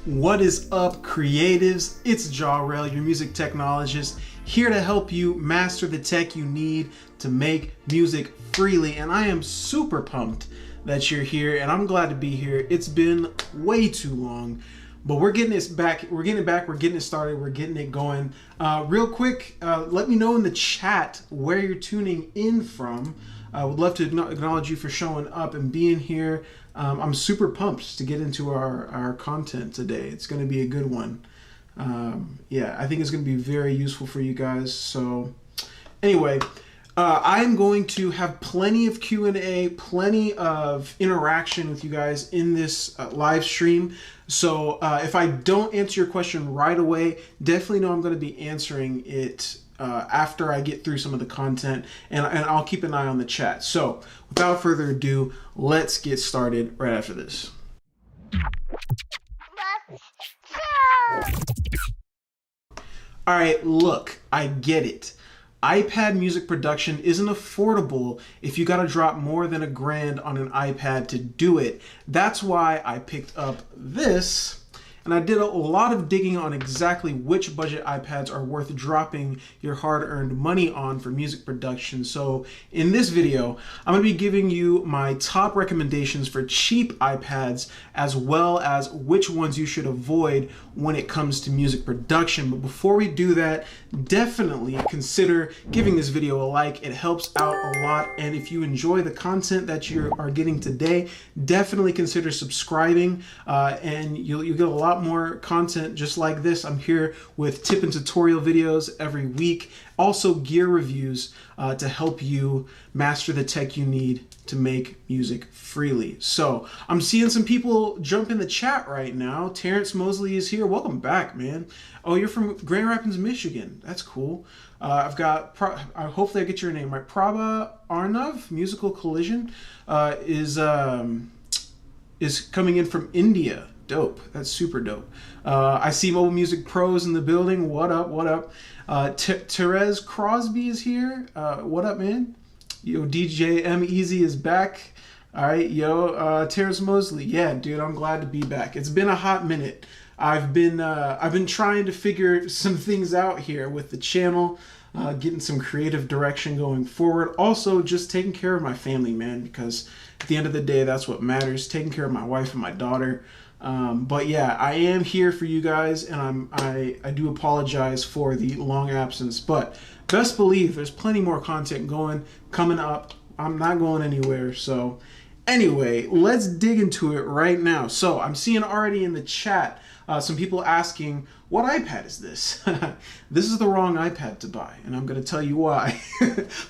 What is up, creatives? It's Jahrell, your music technologist, here to help you master the tech you need to make music freely. And I am super pumped that you're here, and I'm glad to be here. It's been way too long, but we're getting it back. We're getting it started. We're getting it going. Real quick, let me know in the chat where you're tuning in from. I would love to acknowledge you for showing up and being here. I'm super pumped to get into our content today. It's going to be a good one. Yeah, I think it's going to be very useful for you guys. So anyway, I'm going to have plenty of Q&A, plenty of interaction with you guys in this live stream. So if I don't answer your question right away, definitely know I'm going to be answering it after I get through some of the content, and I'll keep an eye on the chat. So without further ado, let's get started right after this. All right, look, I get it. iPad music production isn't affordable if you gotta drop more than $1,000 on an iPad to do it. That's why I picked up this, and I did a lot of digging on exactly which budget iPads are worth dropping your hard-earned money on for music production. So in this video, I'm gonna be giving you my top recommendations for cheap iPads, as well as which ones you should avoid when it comes to music production. But before we do that, definitely consider giving this video a like. It helps out a lot. And if you enjoy the content that you are getting today, definitely consider subscribing, and you'll get a lot more content just like this. I'm here with tip and tutorial videos every week, also gear reviews to help you master the tech you need to make music freely. So I'm seeing some people jump in the chat right now. Terrence Mosley is here. Welcome back, man. Oh, you're from Grand Rapids, Michigan. That's cool. I've got, hopefully I get your name right. Prabha Arnav, Musical Collision, is coming in from India. Dope. That's super dope. I see Mobile Music Pros in the building. What up? What up? Therese Crosby is here. What up, man? Yo, DJ M Easy is back. All right, yo, Terrence Mosley. Yeah, dude, I'm glad to be back. It's been a hot minute. I've been trying to figure some things out here with the channel, getting some creative direction going forward. Also, just taking care of my family, man, because at the end of the day, that's what matters. Taking care of my wife and my daughter. But yeah, I am here for you guys, and I do apologize for the long absence, but best believe there's plenty more content coming up. I'm not going anywhere. So anyway, let's dig into it right now. So I'm seeing already in the chat some people asking, what iPad is this? This is the wrong iPad to buy, and I'm going to tell you why.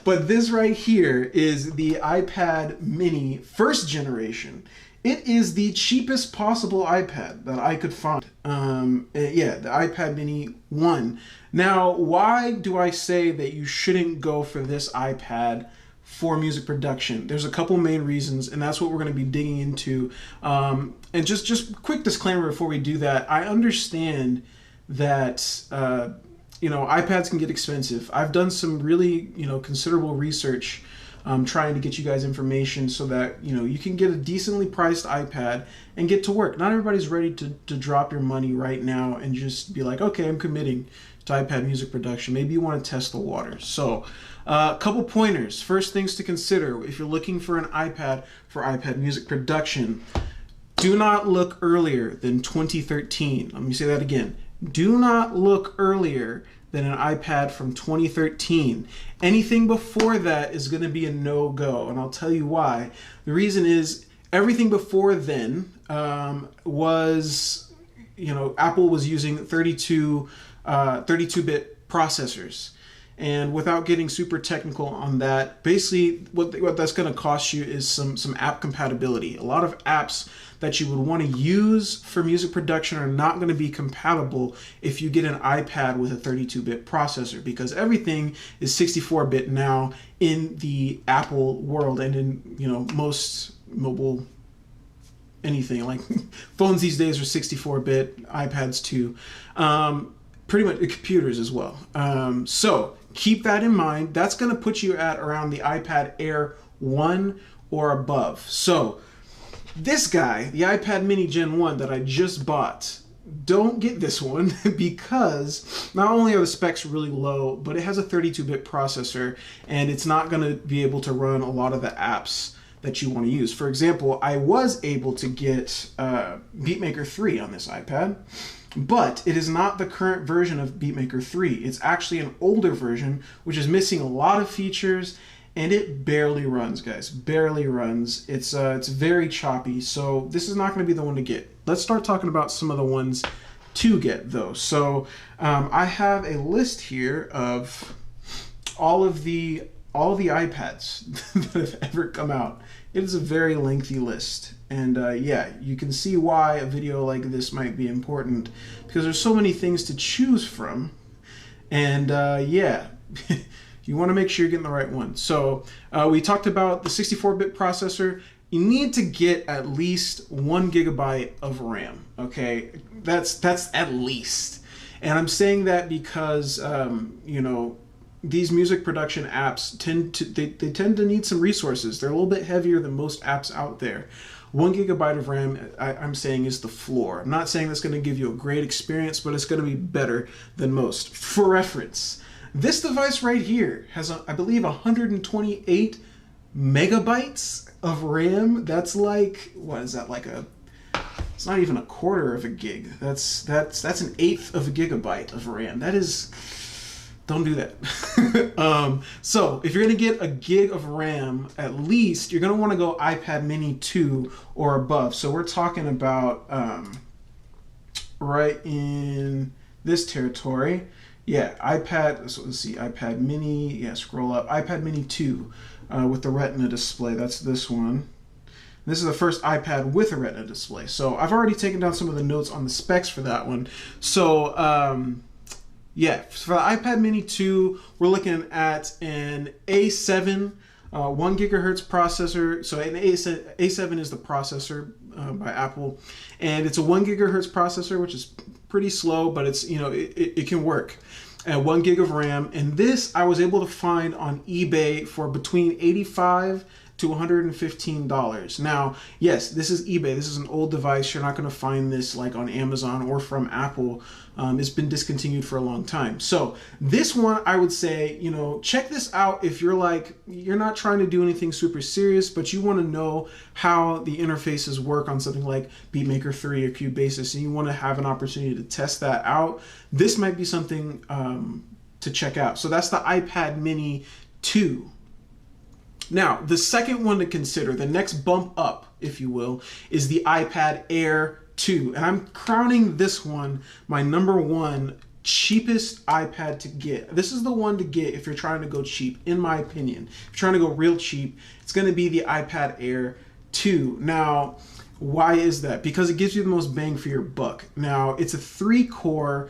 But this right here is the iPad mini 1st generation. It is the cheapest possible iPad that I could find. Yeah, the iPad mini 1. Now, why do I say that you shouldn't go for this iPad for music production? There's a couple main reasons, and that's what we're going to be digging into. And just quick disclaimer before we do that, I understand that iPads can get expensive. I've done some really considerable research trying to get you guys information so that you can get a decently priced iPad and get to work. Not everybody's ready to drop your money right now and just be like, okay, I'm committing to iPad music production. Maybe you want to test the waters. So a couple pointers. First things to consider if you're looking for an iPad for iPad music production: do not look earlier than 2013. Let me say that again. Do not look earlier than an iPad from 2013. Anything before that is going to be a no-go, and I'll tell you why. The reason is everything before then was, Apple was using 32-bit processors. And without getting super technical on that, basically what that's going to cost you is some app compatibility. A lot of apps that you would want to use for music production are not going to be compatible if you get an iPad with a 32-bit processor, because everything is 64-bit now in the Apple world, and in most mobile anything like phones these days are 64-bit, iPads too, pretty much computers as well. So keep that in mind. That's going to put you at around the iPad Air 1 or above. So this guy, the iPad mini Gen 1 that I just bought, don't get this one because not only are the specs really low, but it has a 32-bit processor, and it's not going to be able to run a lot of the apps that you want to use. For example, I was able to get Beatmaker 3 on this iPad, but it is not the current version of Beatmaker 3. It's actually an older version, which is missing a lot of features, and it barely runs, guys. Barely runs. It's very choppy, so this is not going to be the one to get. Let's start talking about some of the ones to get, though. So I have a list here of all of the iPads that have ever come out. It is a very lengthy list, and yeah, you can see why a video like this might be important, because there's so many things to choose from, and yeah. You want to make sure you're getting the right one. So we talked about the 64-bit processor. You need to get at least 1 gigabyte of RAM. Okay, that's at least. And I'm saying that because you know, these music production apps tend to need some resources. They're a little bit heavier than most apps out there. 1 gigabyte of RAM, I'm saying, is the floor. I'm not saying that's going to give you a great experience, but it's going to be better than most. For reference, this device right here has, I believe, 128 megabytes of RAM. That's like, what is that, like it's not even a quarter of a gig. That's an eighth of a gigabyte of RAM. That is, don't do that. So if you're gonna get a gig of RAM, at least you're gonna want to go iPad Mini 2 or above. So we're talking about right in this territory. Yeah, iPad, so let's see, iPad Mini, yeah, scroll up, iPad Mini 2 with the Retina display, that's this one. This is the first iPad with a Retina display. So I've already taken down some of the notes on the specs for that one. So yeah, for the iPad Mini 2, we're looking at an A7, 1 gigahertz processor. So an A7 is the processor by Apple, and it's a 1 gigahertz processor, which is pretty slow, but it's, you know, it can work. 1 gig of RAM, and this I was able to find on eBay for between $85 to $115. Now, yes, this is eBay. This is an old device. You're not going to find this like on Amazon or from Apple. It's been discontinued for a long time. So this one, I would say, you know, check this out if you're like, you're not trying to do anything super serious, but you want to know how the interfaces work on something like Beatmaker 3 or Cubase, and you want to have an opportunity to test that out. This might be something to check out. So that's the iPad Mini 2. Now, the second one to consider, the next bump up, if you will, is the iPad Air 2. And I'm crowning this one my #1 cheapest iPad to get. This is the one to get if you're trying to go cheap, in my opinion. If you're trying to go real cheap, it's going to be the iPad Air 2. Now, why is that? Because it gives you the most bang for your buck. Now, it's a 3-core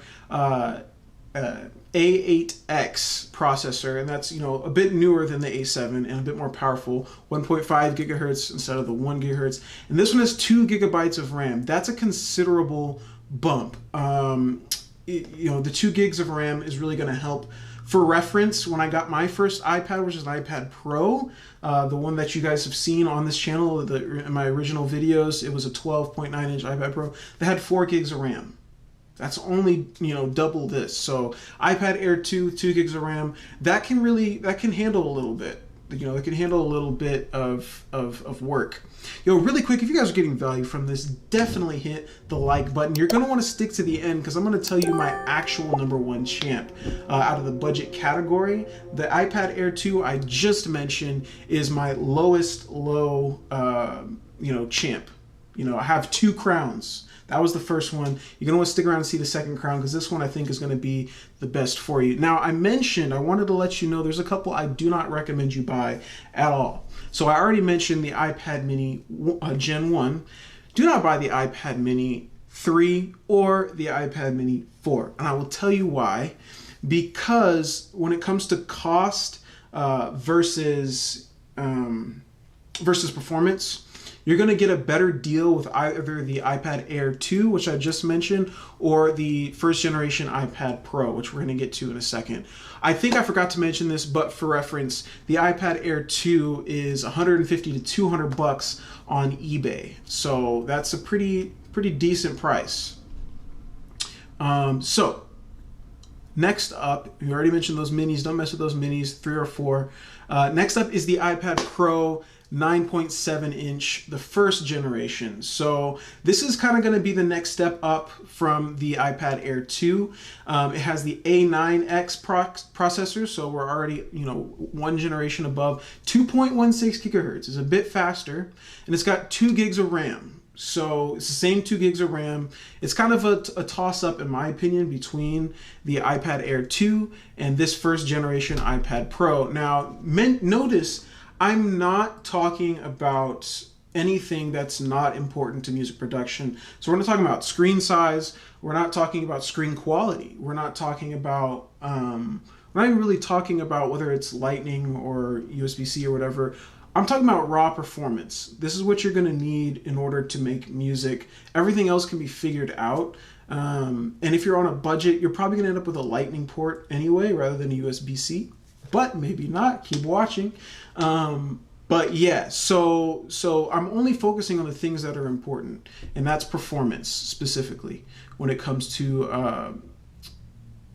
A8X processor, and that's, you know, a bit newer than the A7 and a bit more powerful, 1.5 gigahertz instead of the 1 gigahertz. And this one has 2 gigabytes of RAM. That's a considerable bump. You know, the 2 gigs of RAM is really going to help. For reference, when I got my first iPad, which is an iPad Pro, the one that you guys have seen on this channel, in my original videos, it was a 12.9-inch iPad Pro that had 4 gigs of RAM. That's only, you know, double this. So iPad Air 2, 2 gigs of RAM, that can handle a little bit. You know, it can handle a little bit of work. Yo, really quick, if you guys are getting value from this, definitely hit the like button. You're going to want to stick to the end because I'm going to tell you my actual #1 champ out of the budget category. The iPad Air 2 I just mentioned is my lowest low, you know, champ. You know, I have 2 crowns. That was the first one. You're going to want to stick around and see the second crown because this one I think is going to be the best for you. Now, I wanted to let you know there's a couple I do not recommend you buy at all. So I already mentioned the iPad Mini Gen 1. Do not buy the iPad Mini 3 or the iPad Mini 4. And I will tell you why. Because when it comes to cost versus performance, you're going to get a better deal with either the iPad Air 2, which I just mentioned, or the first generation iPad Pro, which we're going to get to in a second. I think I forgot to mention this, but for reference, the iPad Air 2 is $150 to $200 on eBay. So that's a pretty decent price. So next up, you already mentioned those minis. Don't mess with those minis, 3 or 4. Next up is the iPad Pro 9.7 inch, the first generation. So this is kind of going to be the next step up from the iPad Air 2. It has the A9X processor, so we're already, one generation above. 2.16 gigahertz is a bit faster, and it's got 2 gigs of RAM. So it's the same 2 gigs of RAM. It's kind of a toss-up, in my opinion, between the iPad Air 2 and this first generation iPad Pro. Now, notice I'm not talking about anything that's not important to music production. So we're not talking about screen size. We're not talking about screen quality. We're not talking about, we're not even really talking about whether it's Lightning or USB-C or whatever. I'm talking about raw performance. This is what you're going to need in order to make music. Everything else can be figured out. And if you're on a budget, you're probably going to end up with a Lightning port anyway, rather than a USB-C. But maybe not. Keep watching. But yeah, so I'm only focusing on the things that are important, and that's performance specifically when it comes to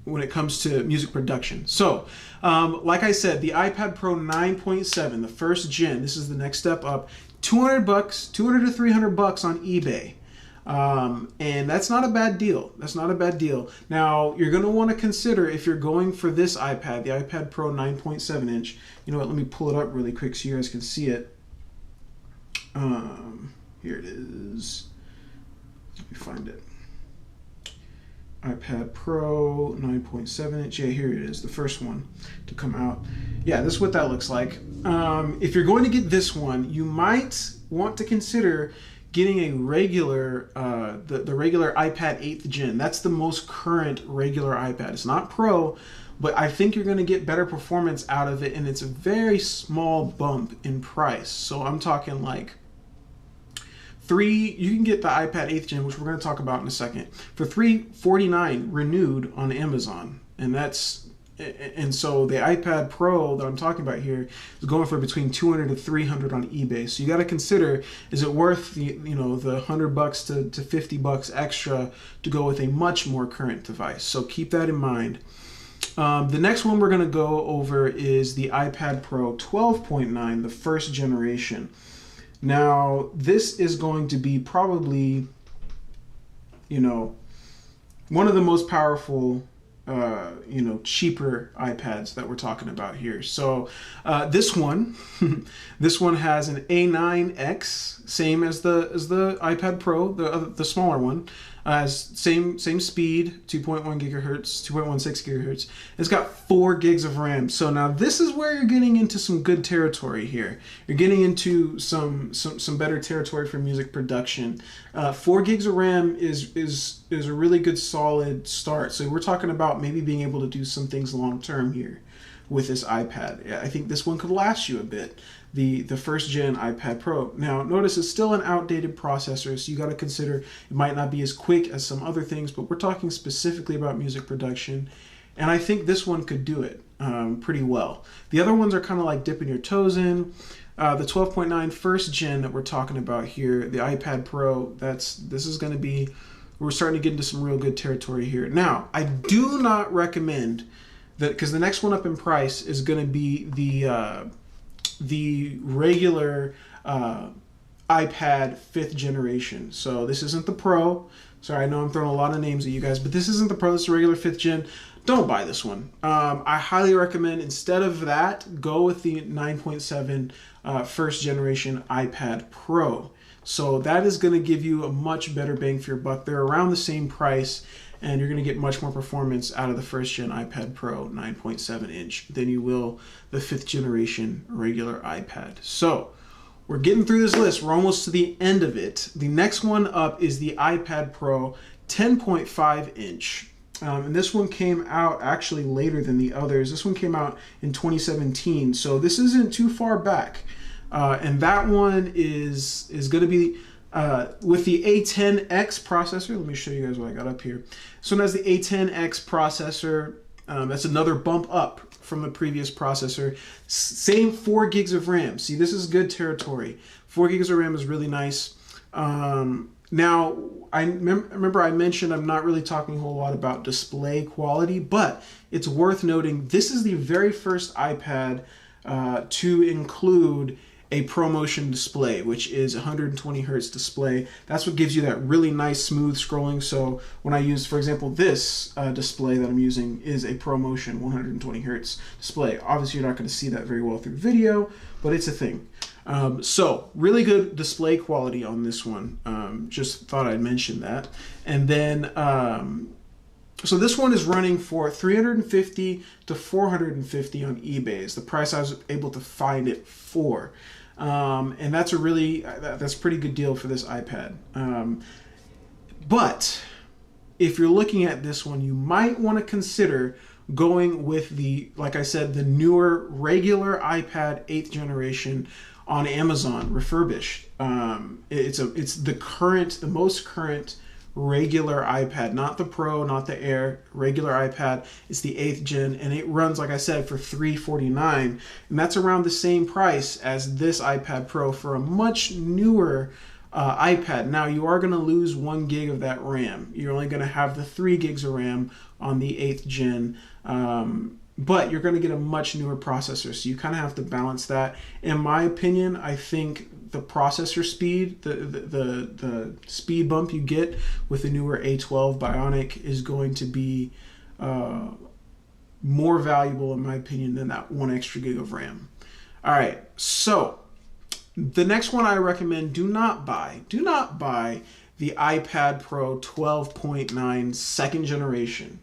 music production. So, like I said, the iPad Pro 9.7, the first gen, this is the next step up. $200, $200 to $300 on eBay. And that's not a bad deal. That's not a bad deal. Now, you're going to want to consider, if you're going for this iPad, the iPad Pro 9.7 inch, you know what, let me pull it up really quick so you guys can see it. Here it is. Let me find it. iPad Pro 9.7 inch. Yeah, here it is, the first one to come out. Yeah, this is what that looks like. If you're going to get this one, you might want to consider getting a regular, the regular iPad 8th gen. That's the most current regular iPad. It's not Pro, but I think you're going to get better performance out of it, and it's a very small bump in price. So I'm talking like you can get the iPad 8th gen, which we're going to talk about in a second, for $349 renewed on Amazon. And so the iPad Pro that I'm talking about here is going for between $200 to $300 on eBay. So you got to consider, is it worth the $100 to $50 extra to go with a much more current device? So keep that in mind. The next one we're going to go over is the iPad Pro 12.9, the first generation. Now, this is going to be probably, one of the most powerful, cheaper iPads that we're talking about here. So this one has an A9X, same as the iPad Pro, the smaller one. Has same speed, 2.1 gigahertz, 2.16 gigahertz. It's got 4 gigs of RAM. So now this is where you're getting into some good territory here. You're getting into some better territory for music production. 4 gigs of RAM is a really good solid start. So we're talking about maybe being able to do some things long term here with this iPad. I think this one could last you a bit. The first gen iPad Pro. Now notice it's still an outdated processor, so you got to consider it might not be as quick as some other things, but we're talking specifically about music production, and I think this one could do it pretty well. The other ones are kind of like dipping your toes in. The 12.9 first gen that we're talking about here, the iPad Pro, this is going to be, we're starting to get into some real good territory here. Now, I do not recommend that, because the next one up in price is going to be the regular iPad 5th generation. So this isn't the Pro. Sorry, I know I'm throwing a lot of names at you guys, but this isn't the Pro. This is the regular 5th gen. Don't buy this one. I highly recommend, instead of that, go with the 9.7 first generation iPad Pro. So that is going to give you a much better bang for your buck. They're around the same price, and you're going to get much more performance out of the first gen iPad Pro 9.7 inch than you will the 5th generation regular iPad. So we're getting through this list. We're almost to the end of it. The next one up is the iPad Pro 10.5 inch. And this one came out actually later than the others. This one came out in 2017, so this isn't too far back. And that one is going to be with the A10X processor. Let me show you guys what I got up here. So as the A10X processor, that's another bump up from the previous processor. Same 4 gigs of RAM. See, this is good territory. 4 gigs of RAM is really nice. Now, remember I mentioned I'm not really talking a whole lot about display quality, but it's worth noting this is the very first iPad to include a ProMotion display, which is 120 hertz display. That's what gives you that really nice smooth scrolling. So when I use, for example, this display that I'm using is a ProMotion 120 hertz display. Obviously, you're not going to see that very well through video, but it's a thing. So really good display quality on this one. Just thought I'd mention that. And then, so this one is running for $350 to $450 on eBay is the price I was able to find it for. And that's that's a pretty good deal for this iPad. But if you're looking at this one, you might want to consider going with like I said, the newer regular iPad 8th generation on Amazon, refurbished. It's the most current regular iPad, not the Pro, not the Air, regular iPad. It's the 8th gen, and it runs, like I said, for $349, and that's around the same price as this iPad Pro for a much newer iPad. Now, you are going to lose 1 gig of that RAM. You're only going to have the 3 gigs of RAM on the 8th gen, but you're going to get a much newer processor, so you kind of have to balance that. In my opinion, I think the processor speed, the speed bump you get with the newer A12 Bionic is going to be more valuable, in my opinion, than that 1 extra gig of RAM. All right, so the next one I recommend, do not buy the iPad Pro 12.9 second generation.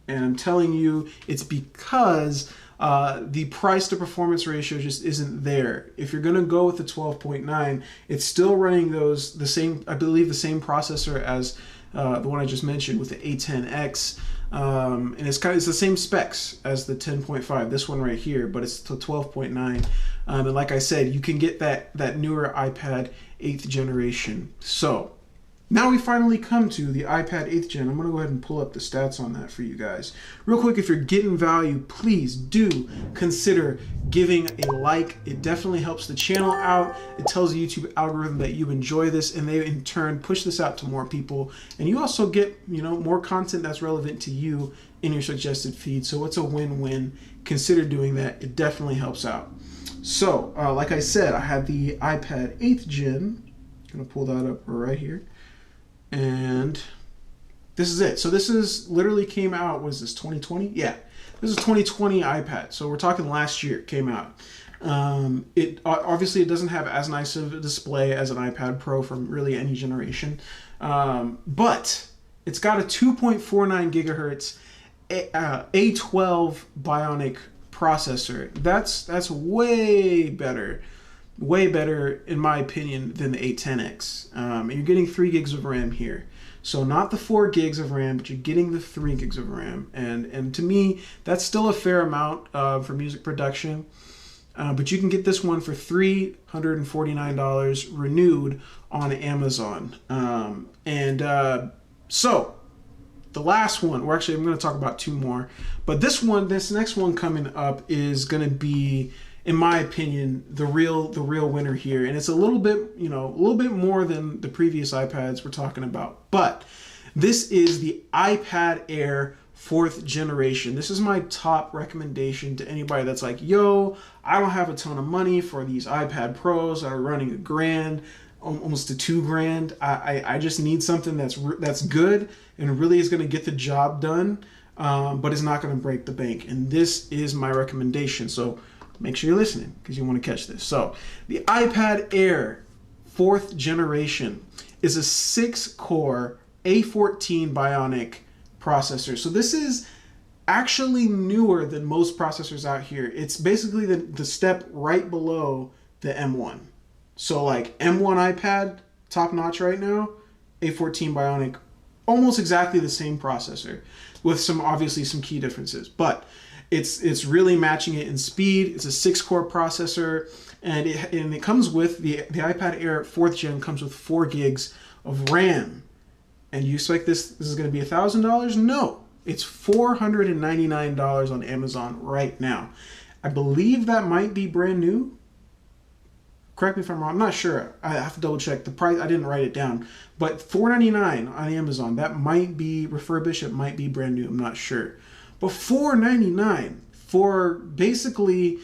And I'm telling you, it's because the price to performance ratio just isn't there. If you're going to go with the 12.9, it's still running I believe the same processor as the one I just mentioned with the A10X. And it's the same specs as the 10.5, this one right here, but it's the 12.9. And like I said, you can get that newer iPad 8th generation. So now we finally come to the iPad 8th gen. I'm going to go ahead and pull up the stats on that for you guys. Real quick, if you're getting value, please do consider giving a like. It definitely helps the channel out. It tells the YouTube algorithm that you enjoy this, and they in turn push this out to more people. And you also get, more content that's relevant to you in your suggested feed. So it's a win-win. Consider doing that. It definitely helps out. So, like I said, I had the iPad 8th gen. I'm going to pull that up right here. And this is it. So this literally came out, was this 2020? Yeah, this is 2020 iPad. So we're talking last year it came out. It obviously it doesn't have as nice of a display as an iPad Pro from really any generation, but it's got a 2.49 gigahertz A12 Bionic processor. That's way better in my opinion than the A10X. And you're getting 3 gigs of RAM here. So not the 4 gigs of RAM, but you're getting the 3 gigs of RAM. And to me, that's still a fair amount for music production. But you can get this one for $349 renewed on Amazon. So the last one, I'm going to talk about 2 more. But this next one coming up is going to be, in my opinion, the real winner here. And it's a little bit more than the previous iPads we're talking about. But this is the iPad Air 4th generation. This is my top recommendation to anybody that's like, yo, I don't have a ton of money for these iPad Pros that are running $1,000, almost to $2,000. I just need something that's good and really is going to get the job done, but it's not going to break the bank. And this is my recommendation. So make sure you're listening because you want to catch this. So the iPad Air 4th generation is a 6-core A14 Bionic processor. So this is actually newer than most processors out here. It's basically the step right below the M1. So like M1 iPad, top notch right now, A14 Bionic, almost exactly the same processor with obviously some key differences. But it's really matching it in speed. It's a 6-core processor, and it comes with the iPad Air 4th gen comes with 4 gigs of RAM. And you expect this is going to be $1,000? No, it's $499 on Amazon right now. I believe that might be brand new. correct me if I'm wrong. I'm not sure. I have to double check the price. I didn't write it down, but $4.99 on Amazon. That might be refurbished. It might be brand new. I'm not sure, but $4.99 for basically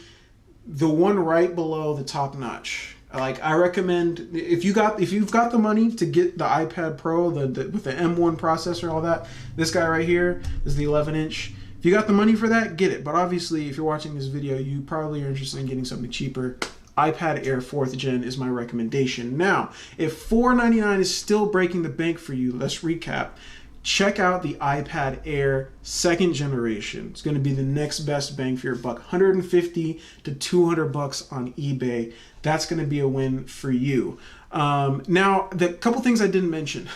the one right below the top notch. Like, I recommend if you've got the money to get the iPad Pro, with the M1 processor, all that. This guy right here is the 11-inch. If you got the money for that, get it. But obviously, if you're watching this video, you probably are interested in getting something cheaper. iPad Air 4th Gen is my recommendation. Now, if $4.99 is still breaking the bank for you, let's recap. Check out the iPad Air 2nd generation. It's going to be the next best bang for your buck. 150 to 200 bucks on eBay. That's going to be a win for you. Now, the couple things I didn't mention.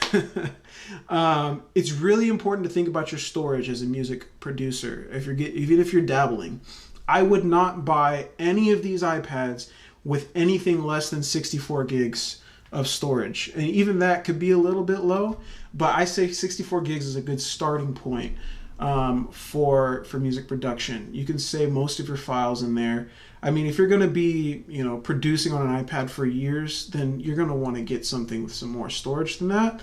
It's really important to think about your storage as a music producer. Even if you're dabbling, I would not buy any of these iPads with anything less than 64 gigs of storage. And even that could be a little bit low, but I say 64 gigs is a good starting point for music production. You can save most of your files in there. I mean, if you're going to be, producing on an iPad for years, then you're going to want to get something with some more storage than that.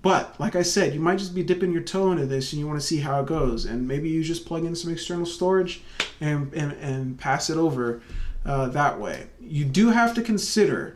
But like I said, you might just be dipping your toe into this and you want to see how it goes. And maybe you just plug in some external storage and pass it over that way. You do have to consider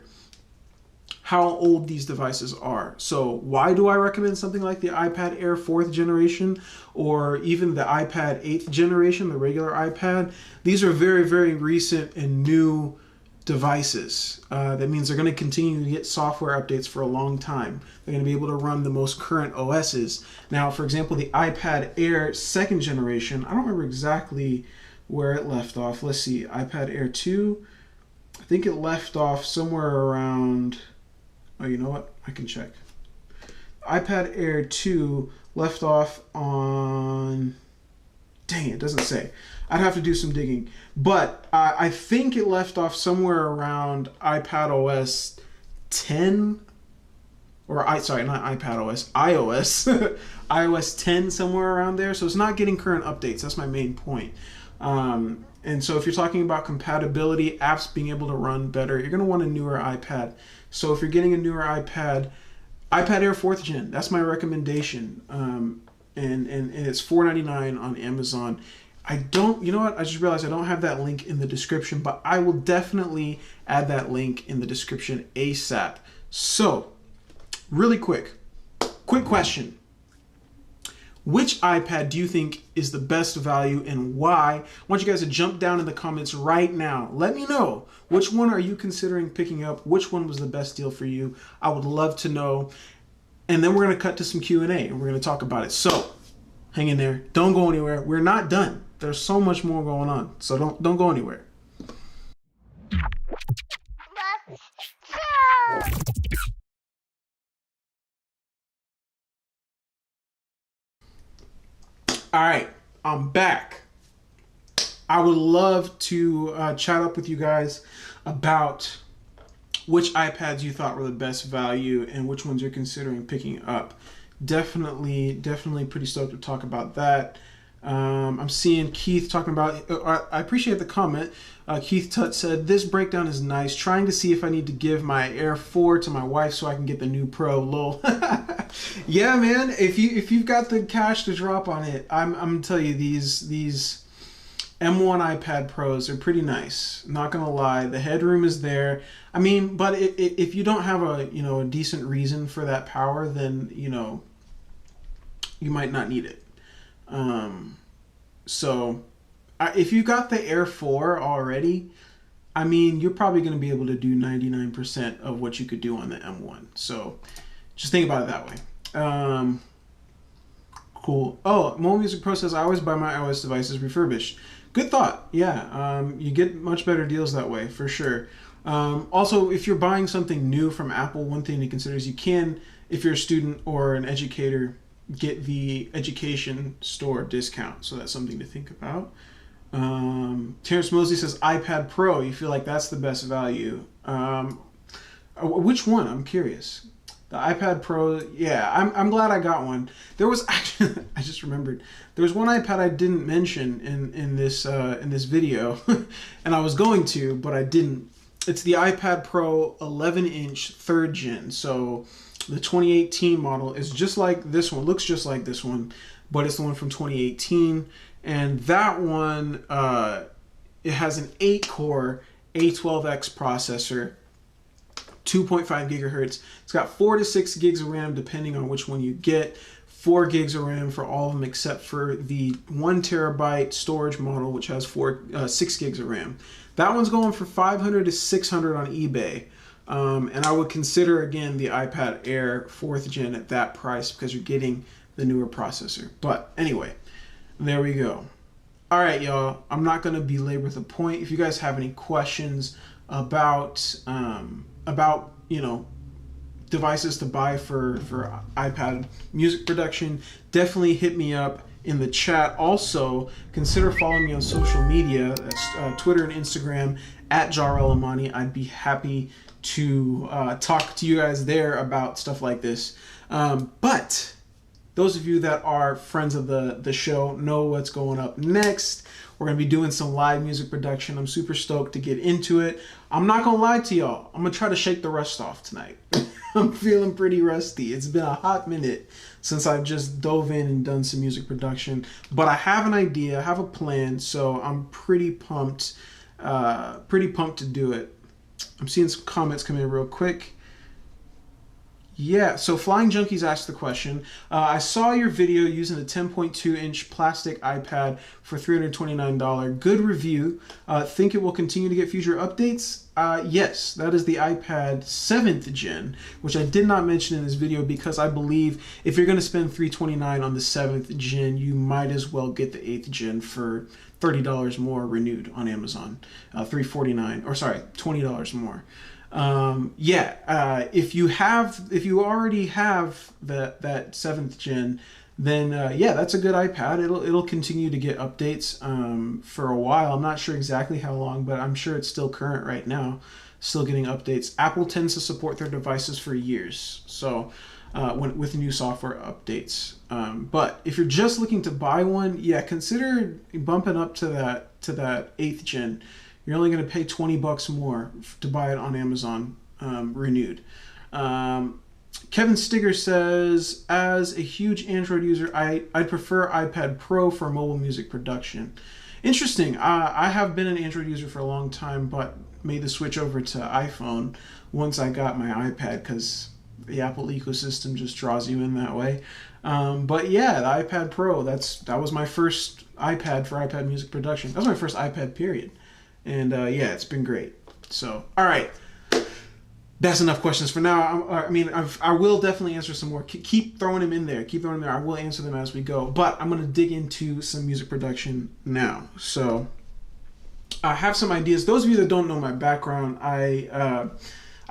how old these devices are. So why do I recommend something like the iPad Air 4th generation or even the iPad 8th generation, the regular iPad? These are very, very recent and new devices. That means they're going to continue to get software updates for a long time. They're going to be able to run the most current OSs. Now, for example, the iPad Air 2nd generation, I don't remember exactly where it left off. Let's see, iPad Air 2, I think it left off somewhere around... Oh, you know what? I can check. iPad Air 2 left off on... Dang, it doesn't say. I'd have to do some digging. But I think it left off somewhere around iPad OS 10. Sorry, not iPad OS. iOS. iOS 10, somewhere around there. So it's not getting current updates. That's my main point. And so if you're talking about compatibility, apps being able to run better, you're going to want a newer iPad. So if you're getting a newer iPad Air 4th Gen, that's my recommendation. And it's $4.99 on Amazon. You know what? I just realized I don't have that link in the description, but I will definitely add that link in the description ASAP. So, really quick question. Which iPad do you think is the best value and why? I want you guys to jump down in the comments right now. Let me know. Which one are you considering picking up? Which one was the best deal for you? I would love to know. And then we're going to cut to some Q&A and we're going to talk about it. So, hang in there. Don't go anywhere. We're not done. There's so much more going on. So don't go anywhere. All right, I'm back. I would love to chat up with you guys about which iPads you thought were the best value and which ones you're considering picking up. Definitely pretty stoked to talk about that. I'm seeing Keith talking about, I appreciate the comment. Keith Tut said, this breakdown is nice. Trying to see if I need to give my Air 4 to my wife so I can get the new Pro. Lol. Yeah, man. If you've got the cash to drop on it, I'm gonna tell you these M1 iPad Pros are pretty nice. Not gonna lie, the headroom is there. I mean, but if you don't have a decent reason for that power, then you might not need it. So if you've got the Air 4 already, I mean, you're probably going to be able to do 99% of what you could do on the M1. So just think about it that way. Cool. Oh, Mo Music Pro says, I always buy my iOS devices refurbished. Good thought. Yeah. You get much better deals that way, for sure. Also, if you're buying something new from Apple, one thing to consider is you can, if you're a student or an educator, get the education store discount. So that's something to think about. Terrence Mosley says iPad Pro. You feel like that's the best value. Which one? I'm curious. The iPad Pro. Yeah, I'm glad I got one. There was actually, I just remembered, there was one iPad I didn't mention in this video, and I was going to, but I didn't. it's the iPad Pro 11-inch 3rd gen. So the 2018 model is just like this one, looks just like this one, but it's the one from 2018. And that one, it has an 8-core A12X processor, 2.5 gigahertz. It's got 4 to 6 gigs of RAM depending on which one you get. 4 gigs of RAM for all of them except for the 1 terabyte storage model, which has 6 gigs of RAM. That one's going for $500 to $600 on eBay. And I would consider, again, the iPad Air 4th gen at that price because you're getting the newer processor. But anyway, there we go. All right, y'all. I'm not going to belabor the point. If you guys have any questions about you know, devices to buy for iPad music production, definitely hit me up in the chat. Also, consider following me on social media. That's Twitter and Instagram at Jahrell. I'd be happy to talk to you guys there about stuff like this. But those of you that are friends of the show know what's going up next. We're going to be doing some live music production. I'm super stoked to get into it. I'm not going to lie to y'all. I'm going to try to shake the rust off tonight. I'm feeling pretty rusty. It's been a hot minute since I've just dove in and done some music production. But I have an idea, I have a plan, so I'm pretty pumped to do it. I'm seeing some comments come in real quick. Yeah, so Flying Junkies asked the question, I saw your video using the 10.2-inch plastic iPad for $329. Good review. Think it will continue to get future updates? Yes, that is the iPad 7th gen, which I did not mention in this video because I believe if you're going to spend $329 on the 7th gen, you might as well get the 8th gen for $30 more renewed on Amazon. $349, or sorry, $20 more. If you already have that 7th gen, then yeah, that's a good iPad. It'll continue to get updates for a while. I'm not sure exactly how long, but I'm sure it's still current right now, still getting updates. Apple tends to support their devices for years, so with new software updates. But if you're just looking to buy one, yeah, consider bumping up to that 8th gen. You're only going to pay $20 more to buy it on Amazon renewed. Kevin Stigger says, as a huge Android user, I'd prefer iPad Pro for mobile music production. Interesting. I have been an Android user for a long time, but made the switch over to iPhone once I got my iPad because the Apple ecosystem just draws you in that way. But yeah, the iPad Pro, that was my first iPad for iPad music production. That was my first iPad, period. And yeah, it's been great. So, all right. That's enough questions for now. I will definitely answer some more. Keep throwing them in there. I will answer them as we go. But I'm going to dig into some music production now. So I have some ideas. Those of you that don't know my background, I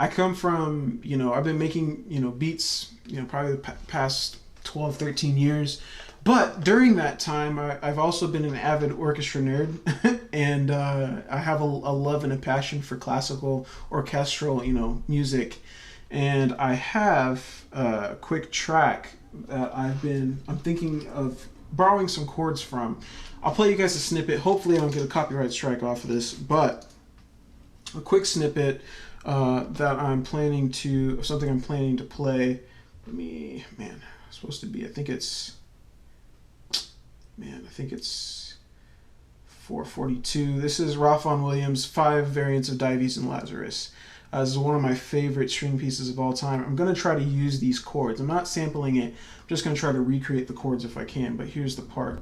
come from, I've been making, beats, probably the past 12, 13 years. But during that time, I've also been an avid orchestra nerd, and I have a love and a passion for classical orchestral, music. And I have a quick track that I'm thinking of borrowing some chords from. I'll play you guys a snippet. Hopefully I don't get a copyright strike off of this, but a quick snippet that I'm planning to play. I think it's 442. This is Ralph Williams' 5 Variants of Dives and Lazarus. This is one of my favorite string pieces of all time. I'm going to try to use these chords. I'm not sampling it. I'm just going to try to recreate the chords if I can, but here's the part.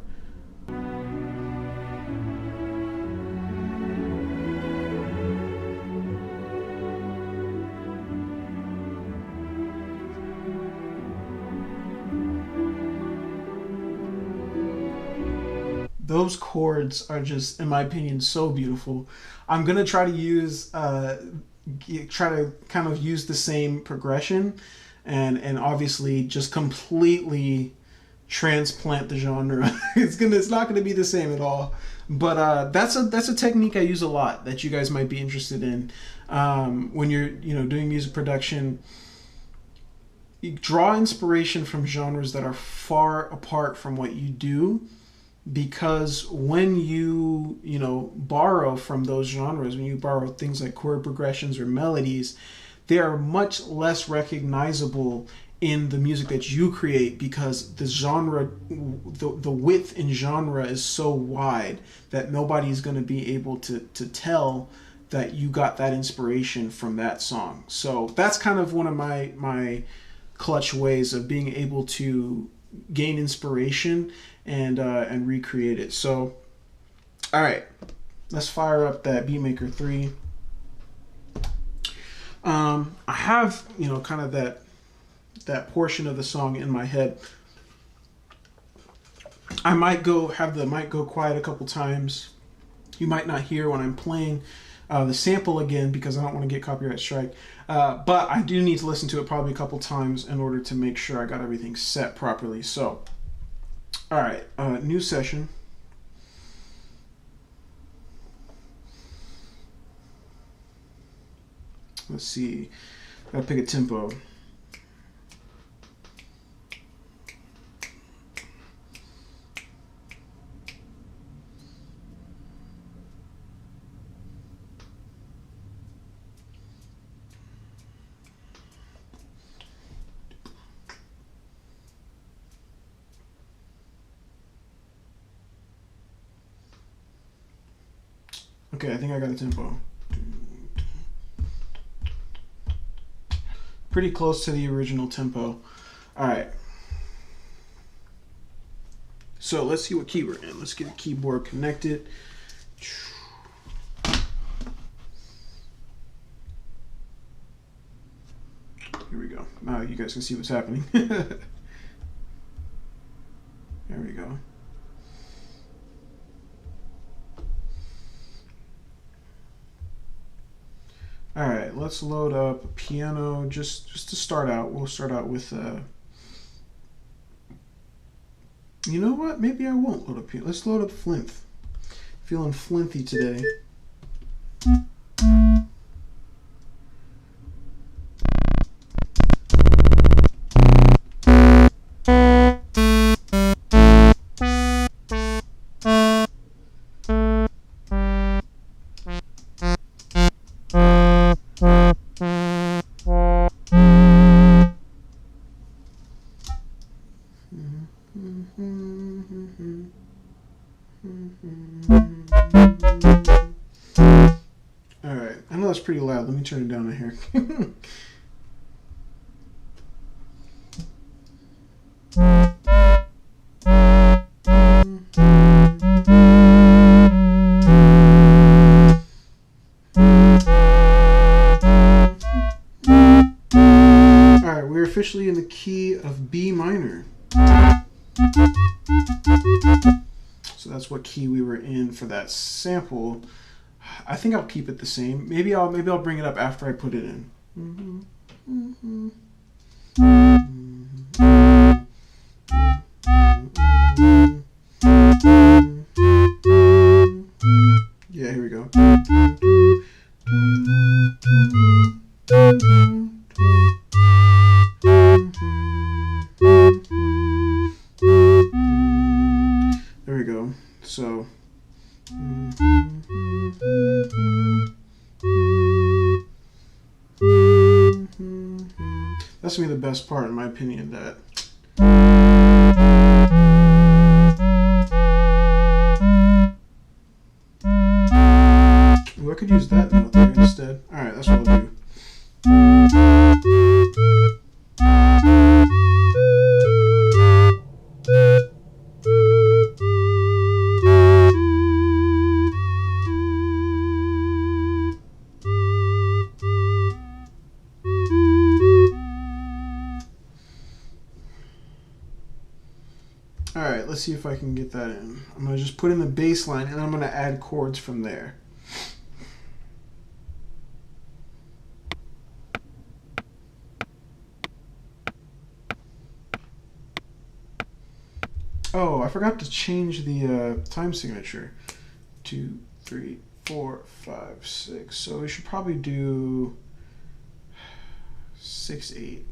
Those chords are just, in my opinion, so beautiful. I'm gonna try to use, kind of use the same progression, and obviously just completely transplant the genre. It's not gonna be the same at all. But that's a technique I use a lot that you guys might be interested in when you're doing music production. You draw inspiration from genres that are far apart from what you do. because when you know, borrow from those genres, when you borrow things like chord progressions or melodies, they are much less recognizable in the music that you create, because the genre, the width in genre is so wide that nobody's going to be able to tell that you got that inspiration from that song. So that's kind of one of my clutch ways of being able to gain inspiration and recreate it. So, all right, let's fire up that Beatmaker 3. I have, you know, kind of that portion of the song in my head. I might have the mic go quiet a couple times. You might not hear when I'm playing the sample again, because I don't want to get copyright strike. But I do need to listen to it probably a couple times in order to make sure I got everything set properly. So, all right, new session. Let's see. Gotta pick a tempo. Okay, I think I got a tempo. Pretty close to the original tempo. All right. So let's see what key we're in. Let's get a keyboard connected. Here we go. Now you guys can see what's happening. There we go. All right, let's load up a piano just to start out. We'll start out with, you know what? Maybe I won't load up piano. Let's load up Flinth. Feeling flinty today. Alright, I know that's pretty loud. Let me turn it down a hair. Alright, we're officially in the key of B minor. So that's what key we were in for that sample. I think I'll keep it the same. Maybe I'll bring it up after I put it in. Yeah, here we go. There we go. So that's gonna be the best part, in my opinion. That ooh, I could use that note there instead. All right, that's what I'll do. Alright, let's see if I can get that in. I'm going to just put in the bass line, and I'm going to add chords from there. Oh, I forgot to change the time signature. 2, 3, 4, 5, 6. So we should probably do 6, 8.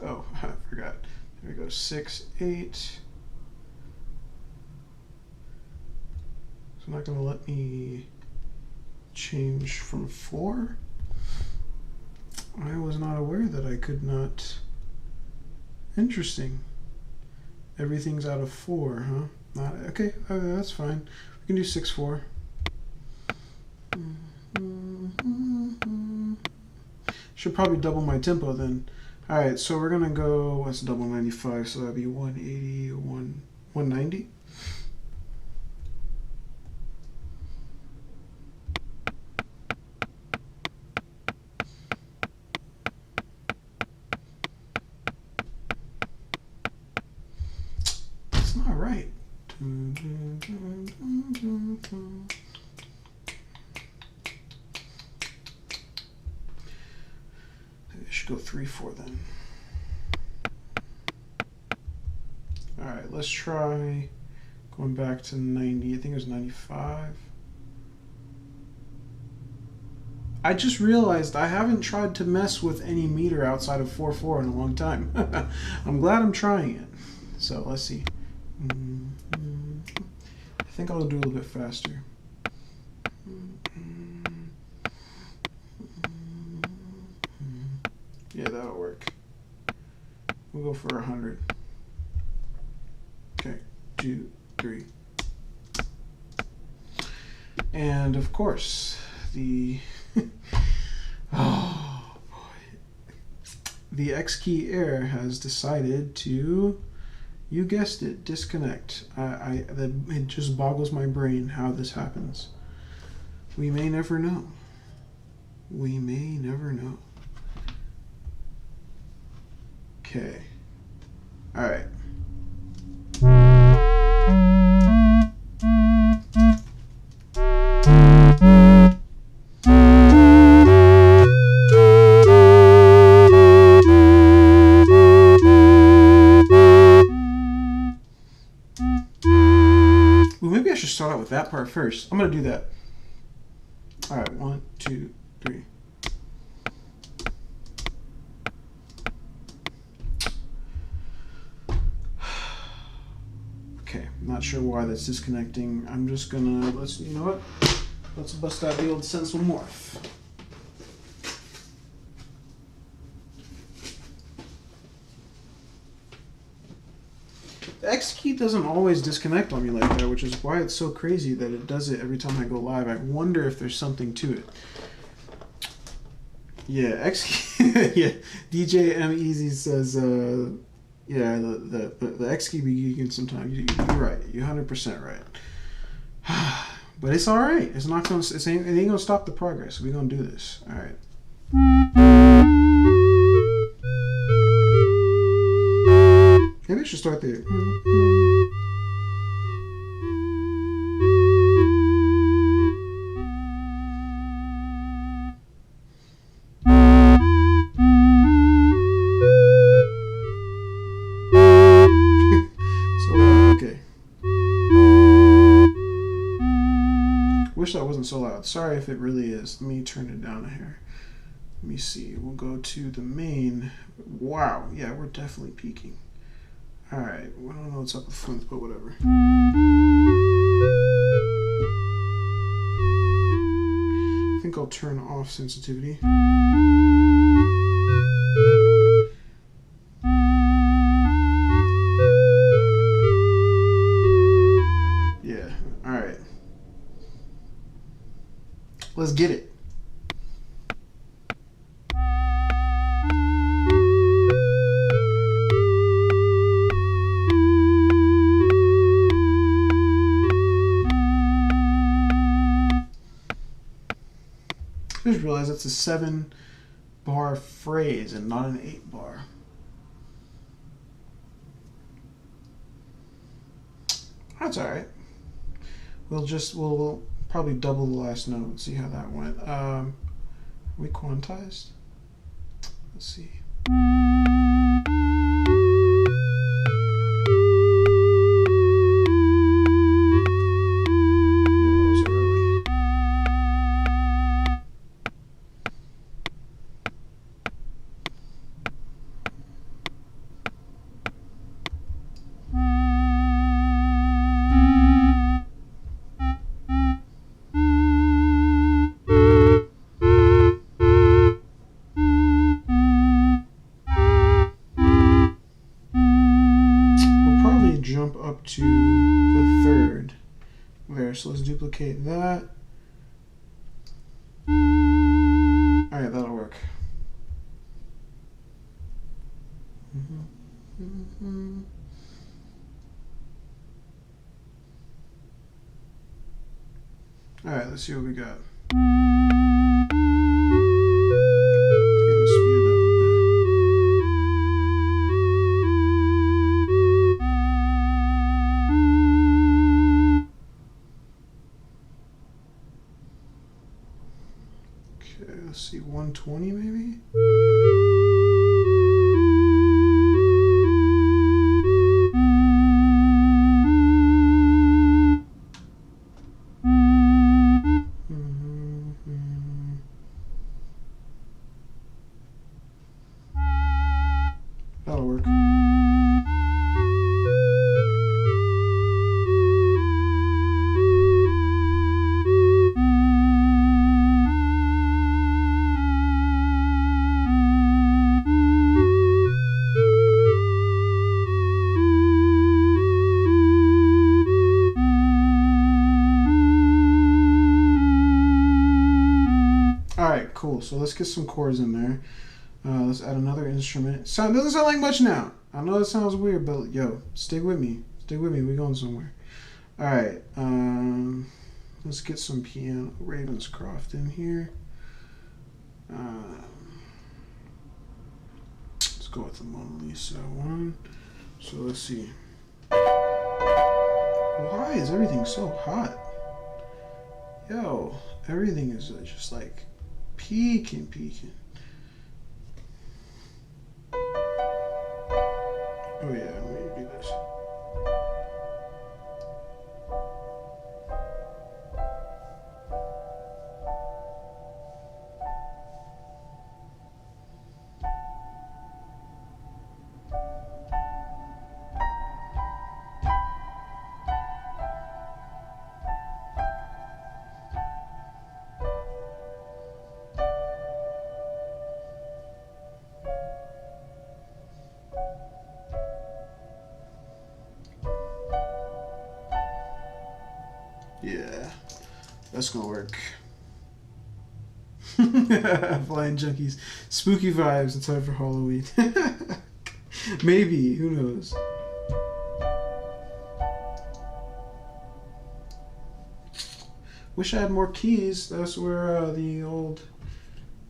Oh, I forgot. There we go. 6, 8. not going to let me change from 4. I was not aware that I could not. Interesting. Everything's out of 4, huh? Not okay. That's fine. We can do 6/4. Should probably double my tempo then. All right, so we're gonna go. Let's double 95, so that'd be 180, 190. That's not right. I should go 3/4 then. All right, let's try going back to 90. I think it was 95. I just realized I haven't tried to mess with any meter outside of 4/4 in a long time. I'm glad I'm trying it. So let's see. I think I'll do a little bit faster. Yeah, that'll work. We'll go for 100. Okay, 2, 3. And of course, the oh boy, the X key Air has decided to, you guessed it, disconnect. It just boggles my brain how this happens. We may never know. We may never know. Okay. All right. Well, maybe I should start out with that part first. I'm gonna do that. All right, 1, 2, 3. Okay, not sure why that's disconnecting. I'm just gonna, you know what? Let's bust out the old Stencil Morph. The X key doesn't always disconnect on me like that, which is why it's so crazy that it does it every time I go live. I wonder if there's something to it. Yeah, X key. Yeah, DJ M Easy says, yeah, the X key be geeking sometimes. You're right. You're 100% right. But it's all right. It's not gonna. It ain't gonna stop the progress. We're gonna do this. All right. Maybe I should start there. Okay. Wish that wasn't so loud. Sorry if it really is. Let me turn it down a hair. Let me see. We'll go to the main. Wow. Yeah, we're definitely peaking. All right. I don't know what's up with Flint, but whatever. I think I'll turn off sensitivity. Yeah. All right. Let's get it. I just realized that's a 7-bar phrase and not an 8-bar. That's all right. We'll probably double the last note and see how that went. We quantized. Let's see. to the third there. So let's duplicate that. All right, that'll work. All right, let's see what we got. Okay, let's see, 120 maybe? That'll work. Alright, cool. So let's get some chords in there. Let's add another instrument. Doesn't sound like much now. I know it sounds weird, but yo, stick with me. Stick with me. We're going somewhere. Alright, let's get some piano Ravenscroft in here. Let's go with the Mona Lisa one. So let's see. Why is everything so hot? Yo, everything is just like peaking. Oh yeah, let me do this. Yeah, that's gonna work. Flying junkies. Spooky vibes in time for Halloween. Maybe, who knows? Wish I had more keys. That's where the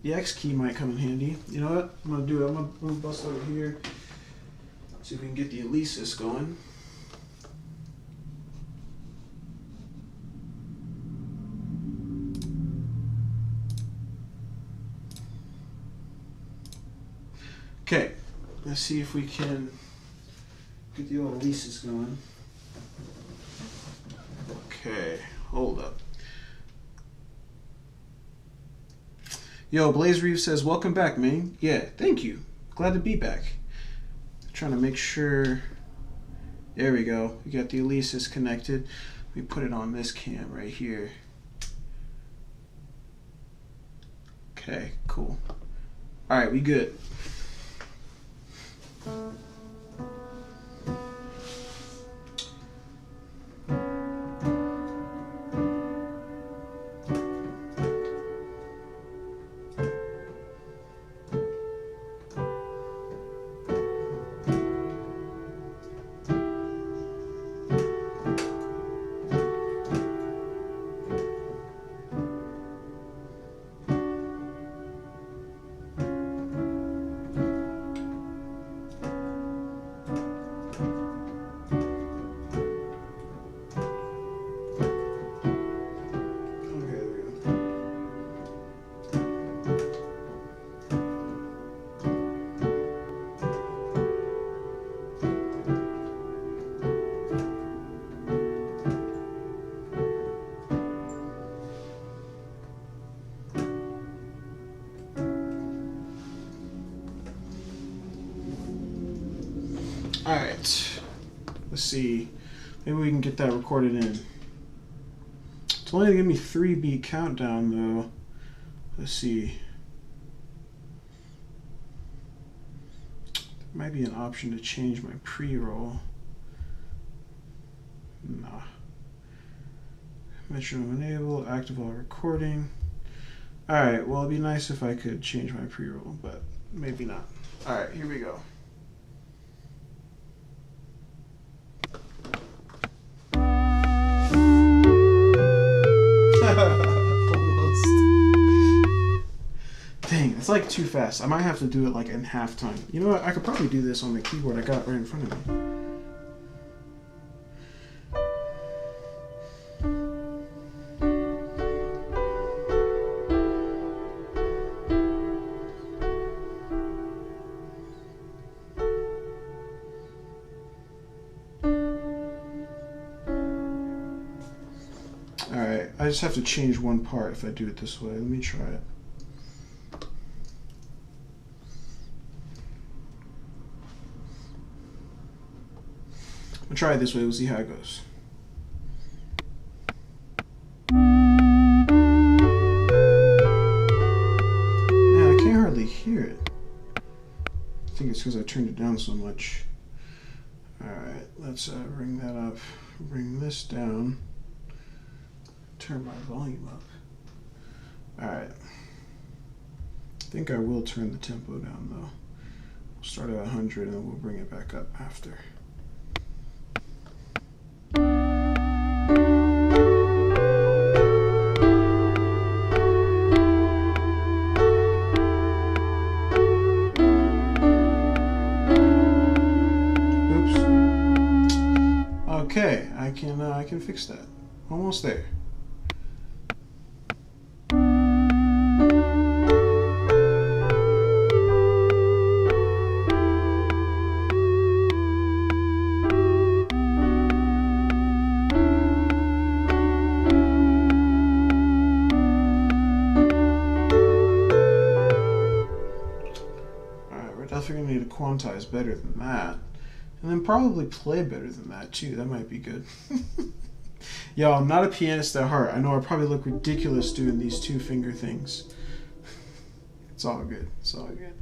X key might come in handy. You know what? I'm gonna bust over here. See if we can get the Alesis going. Okay, let's see if we can get the old Alesis going. Okay, hold up. Yo, Blaze Reeve says, welcome back, man. Yeah, thank you. Glad to be back. Trying to make sure. There we go. We got the Alesis connected. We put it on this cam right here. Okay, cool. All right, we good. All right, let's see. Maybe we can get that recorded in. It's only gonna give me 3-beat countdown though. Let's see. There might be an option to change my pre-roll. Nah. Metronome enable, active while recording. Alright, well it'd be nice if I could change my pre-roll, but maybe not. Alright, here we go. Almost. Dang, it's like too fast. I might have to do it like in half time. You know what? I could probably do this on the keyboard I got right in front of me. Alright, I just have to change one part if I do it this way. Let me try it. I'll try it this way, we'll see how it goes. Man, I can't hardly hear it. I think it's because I turned it down so much. Alright, let's bring that up. Bring this down. Turn my volume up. Alright. I think I will turn the tempo down though. We'll start at 100 and then we'll bring it back up after. Okay, I can fix that. Almost there. Alright, we're definitely gonna need to quantize better than that. And then probably play better than that too. That might be good. Yo, I'm not a pianist at heart. I know I probably look ridiculous doing these two finger things. It's all good. It's all good.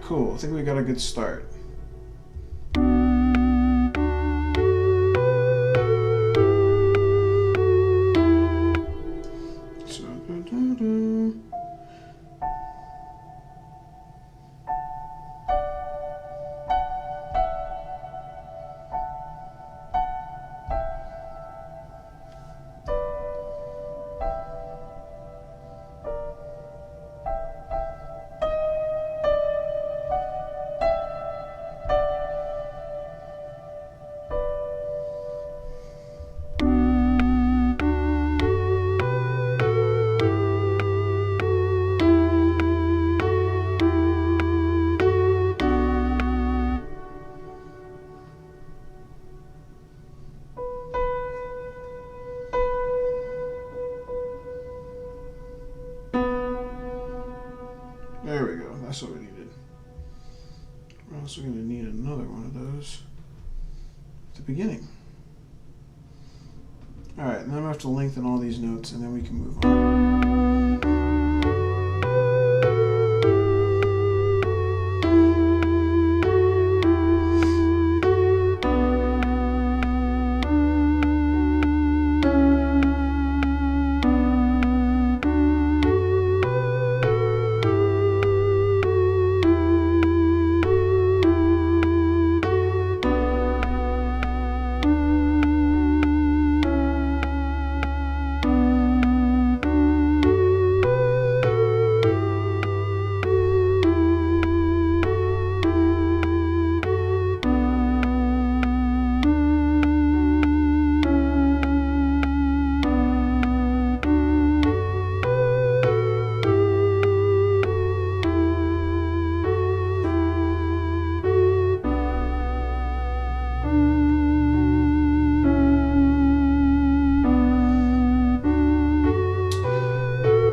Cool, I think we got a good start. There we go, that's what we needed. We're also going to need another one of those at the beginning. Alright, now I'm going to have to lengthen all these notes and then we can move on.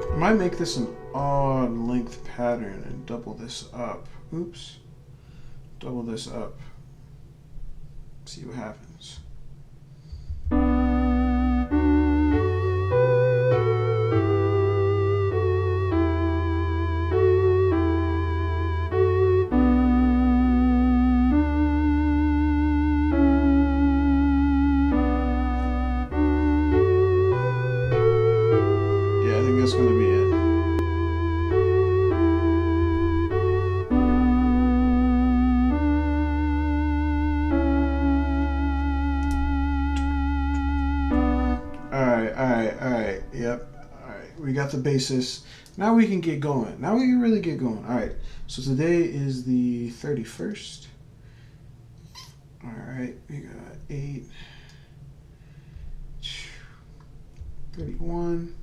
I might make this an odd broad length pattern and double this up. Oops. Double this up. See what happens. Yeah, I think that's going to be it. Alright, yep. Alright, we got the basis. Now we can get going. Now we can really get going. Alright, so today is the 31st. Alright, we got 8, 31,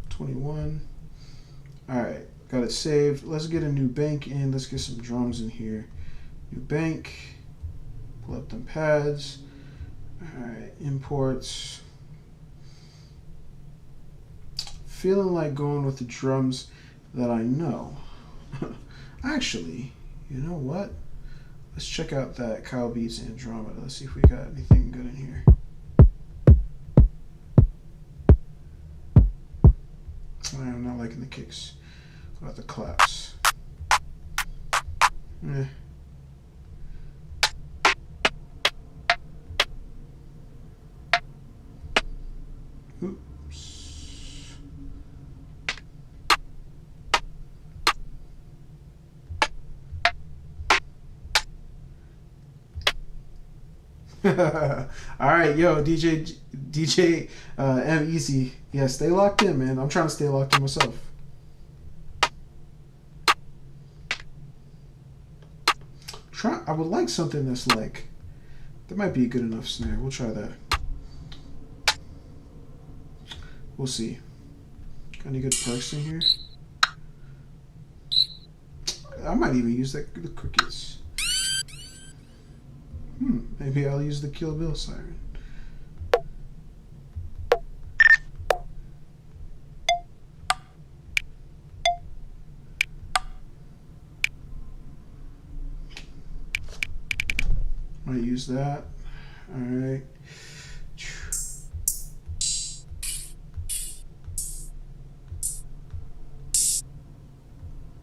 21. Alright, got it saved. Let's get a new bank in. Let's get some drums in here. New bank. Pull up them pads. Alright, imports. Feeling like going with the drums that I know. Actually, you know what? Let's check out that Kyle Beats Andromeda. Let's see if we got anything good in here. I'm not liking the kicks. What about the claps? Eh. Oops. All right, yo, DJ M Easy. Yeah, stay locked in, man. I'm trying to stay locked in myself. I would like something that's like, that might be a good enough snare. We'll try that. We'll see. Got any good perks in here? I might even use the crickets. Maybe I'll use the Kill Bill siren. Might use that. All right.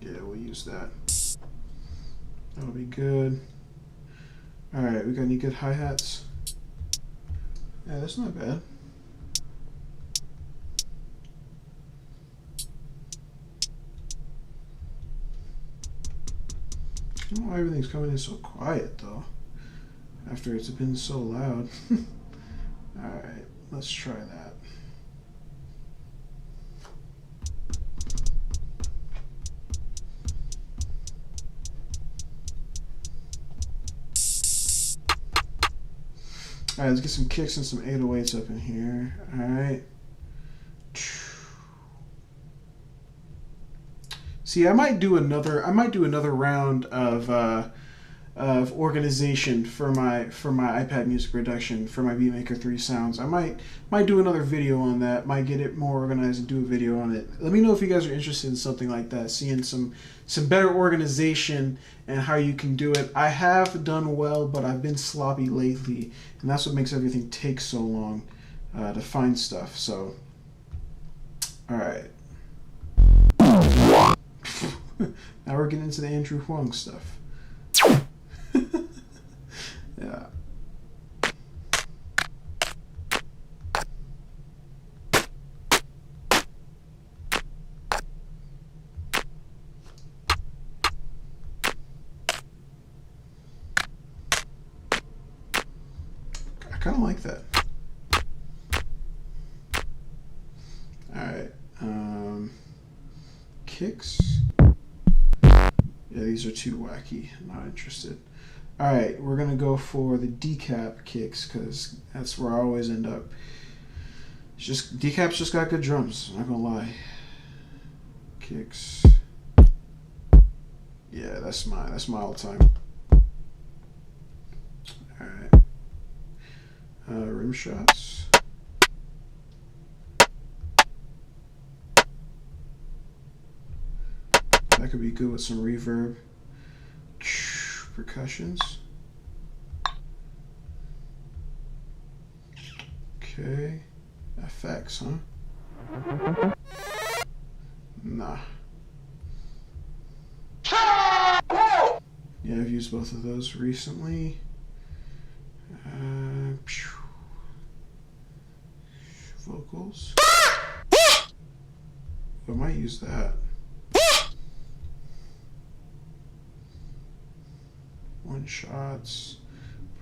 Yeah, we'll use that. That'll be good. All right, we got any good hi-hats? Yeah, that's not bad. I don't know why everything's coming in so quiet though, after it's been so loud. All right, let's try that. All right, let's get some kicks and some 808s up in here. All right. See, I might do another round of organization for my iPad music production for my Beatmaker 3 sounds. I might do another video on that. Might get it more organized and do a video on it. Let me know if you guys are interested in something like that, seeing some better organization and how you can do it. I have done well, but I've been sloppy lately, and that's what makes everything take so long to find stuff. So, all right. Now we're getting into the Andrew Huang stuff. Yeah. I kind of like that. All right. Kicks. Yeah, these are too wacky. Not interested. All right, we're gonna go for the decap kicks because that's where I always end up. It's just decap's just got good drums. I'm not gonna lie. Kicks. Yeah, that's my all time. All right. Rim shots. be good with some reverb. Percussions. Okay. Effects, huh? Nah. Yeah, I've used both of those recently. Vocals. I might use that. One shots,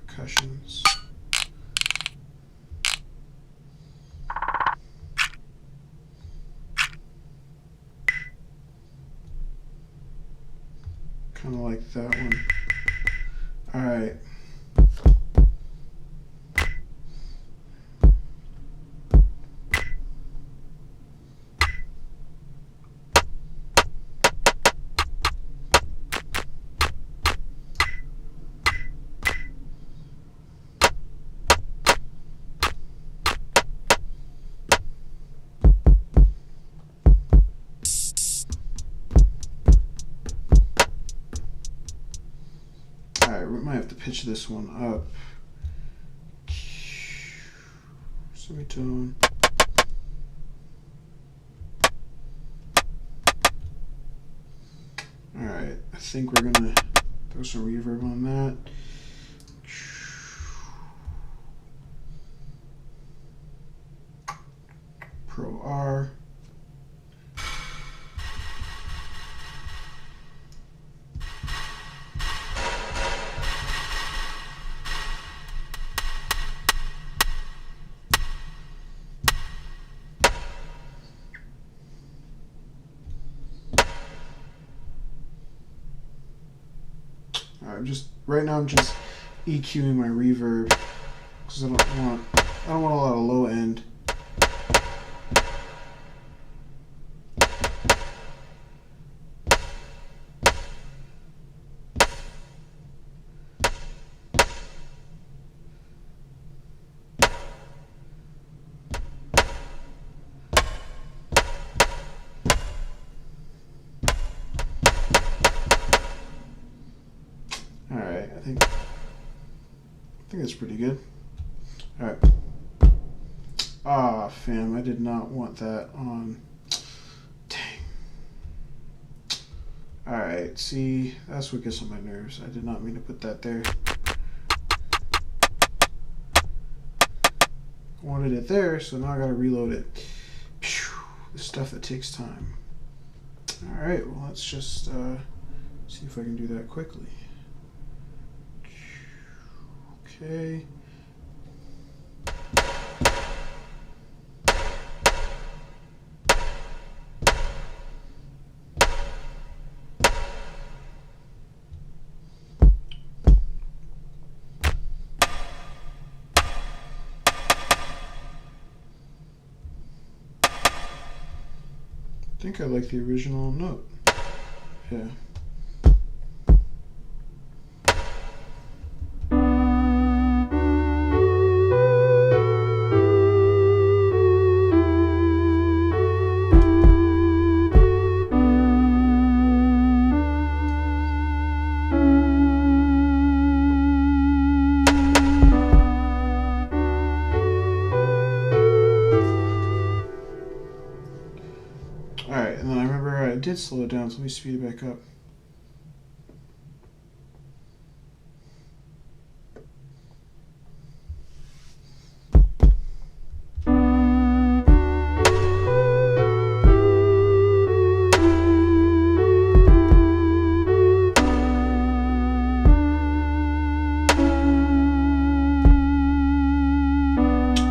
percussions. Kind of like that one. All right. We might have to pitch this one up. Semitone. Alright, I think we're gonna throw some reverb on that. Pro R. Right now I'm just EQing my reverb because I don't want a lot of low end. I think that's pretty good. All right. Ah, fam, I did not want that on. Dang. All right, see, that's what gets on my nerves. I did not mean to put that there. I wanted it there, so now I gotta reload it. Phew, the stuff that takes time. All right, well, let's just see if I can do that quickly. Okay. I think I like the original note. Yeah. Alright, and then I remember I did slow it down, so let me speed it back up.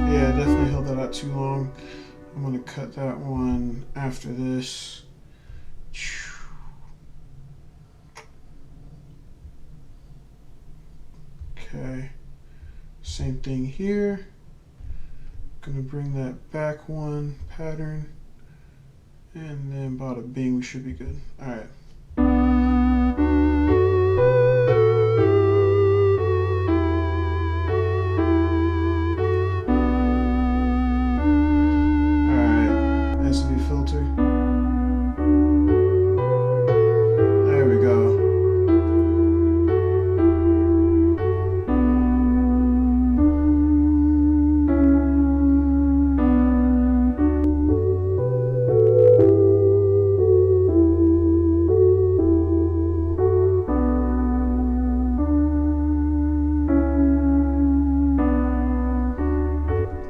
Yeah, I definitely held that out too long. I'm going to cut that one after this. Okay, same thing here. Going to bring that back one pattern, and then bada bing, we should be good. All right.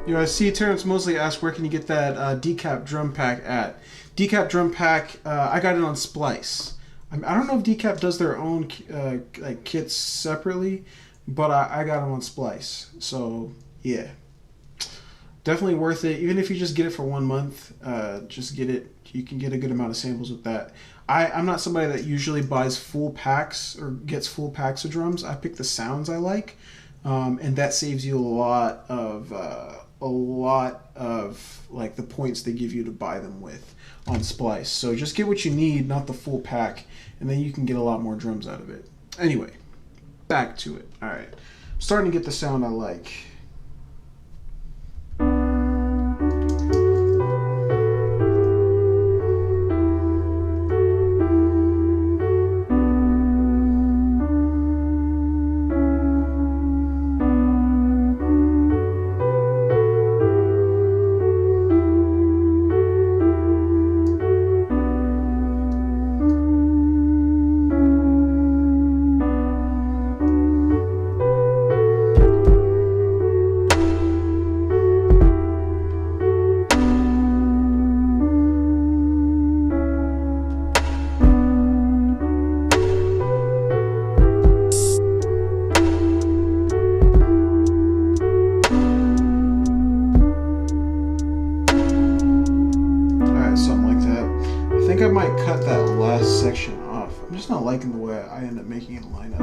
You know, I see Terrence Mosley asked where can you get that decap drum pack at. Decap drum pack, I got it on Splice. I don't know if Decap does their own like kits separately, but I got them on Splice. So yeah, definitely worth it. Even if you just get it for 1 month, just get it. You can get a good amount of samples with that. I'm not somebody that usually buys full packs or gets full packs of drums. I pick the sounds I like, and that saves you a lot of like the points they give you to buy them with on Splice. So just get what you need, not the full pack, and then you can get a lot more drums out of it. Anyway, back to it. All right, I'm starting to get the sound I like. I might cut that last section off. I'm just not liking the way I end up making it line up.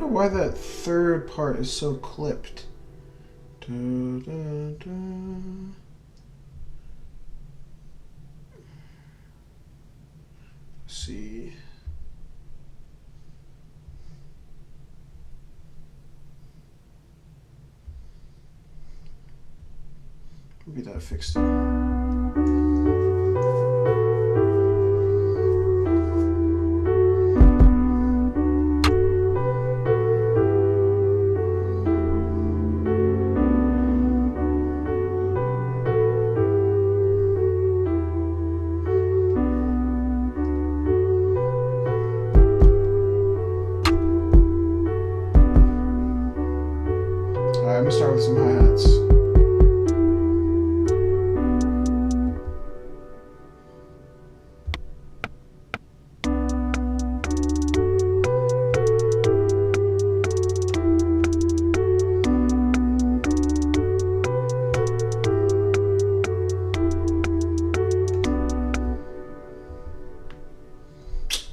Why that third part is so clipped. Da, da, da. Let's see. Maybe that fixed it. I'm gonna start with some hi-hats.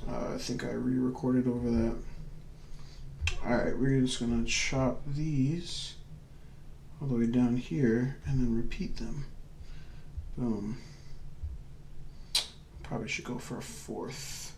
I think I re-recorded over that. Alright, we're just gonna chop these all the way down here and then repeat them. Boom. Probably should go for a fourth.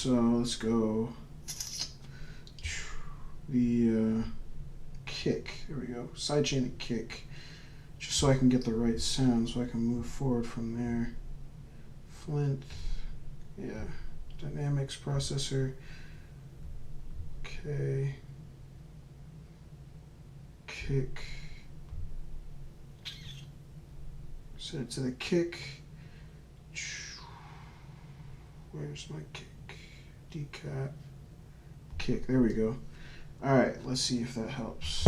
So let's go the kick. There we go. Sidechain and kick. Just so I can get the right sound, so I can move forward from there. Flint. Yeah. Dynamics processor. Okay. Kick. Set it to the kick. Where's my kick? Decap. Kick. There we go. Alright, let's see if that helps.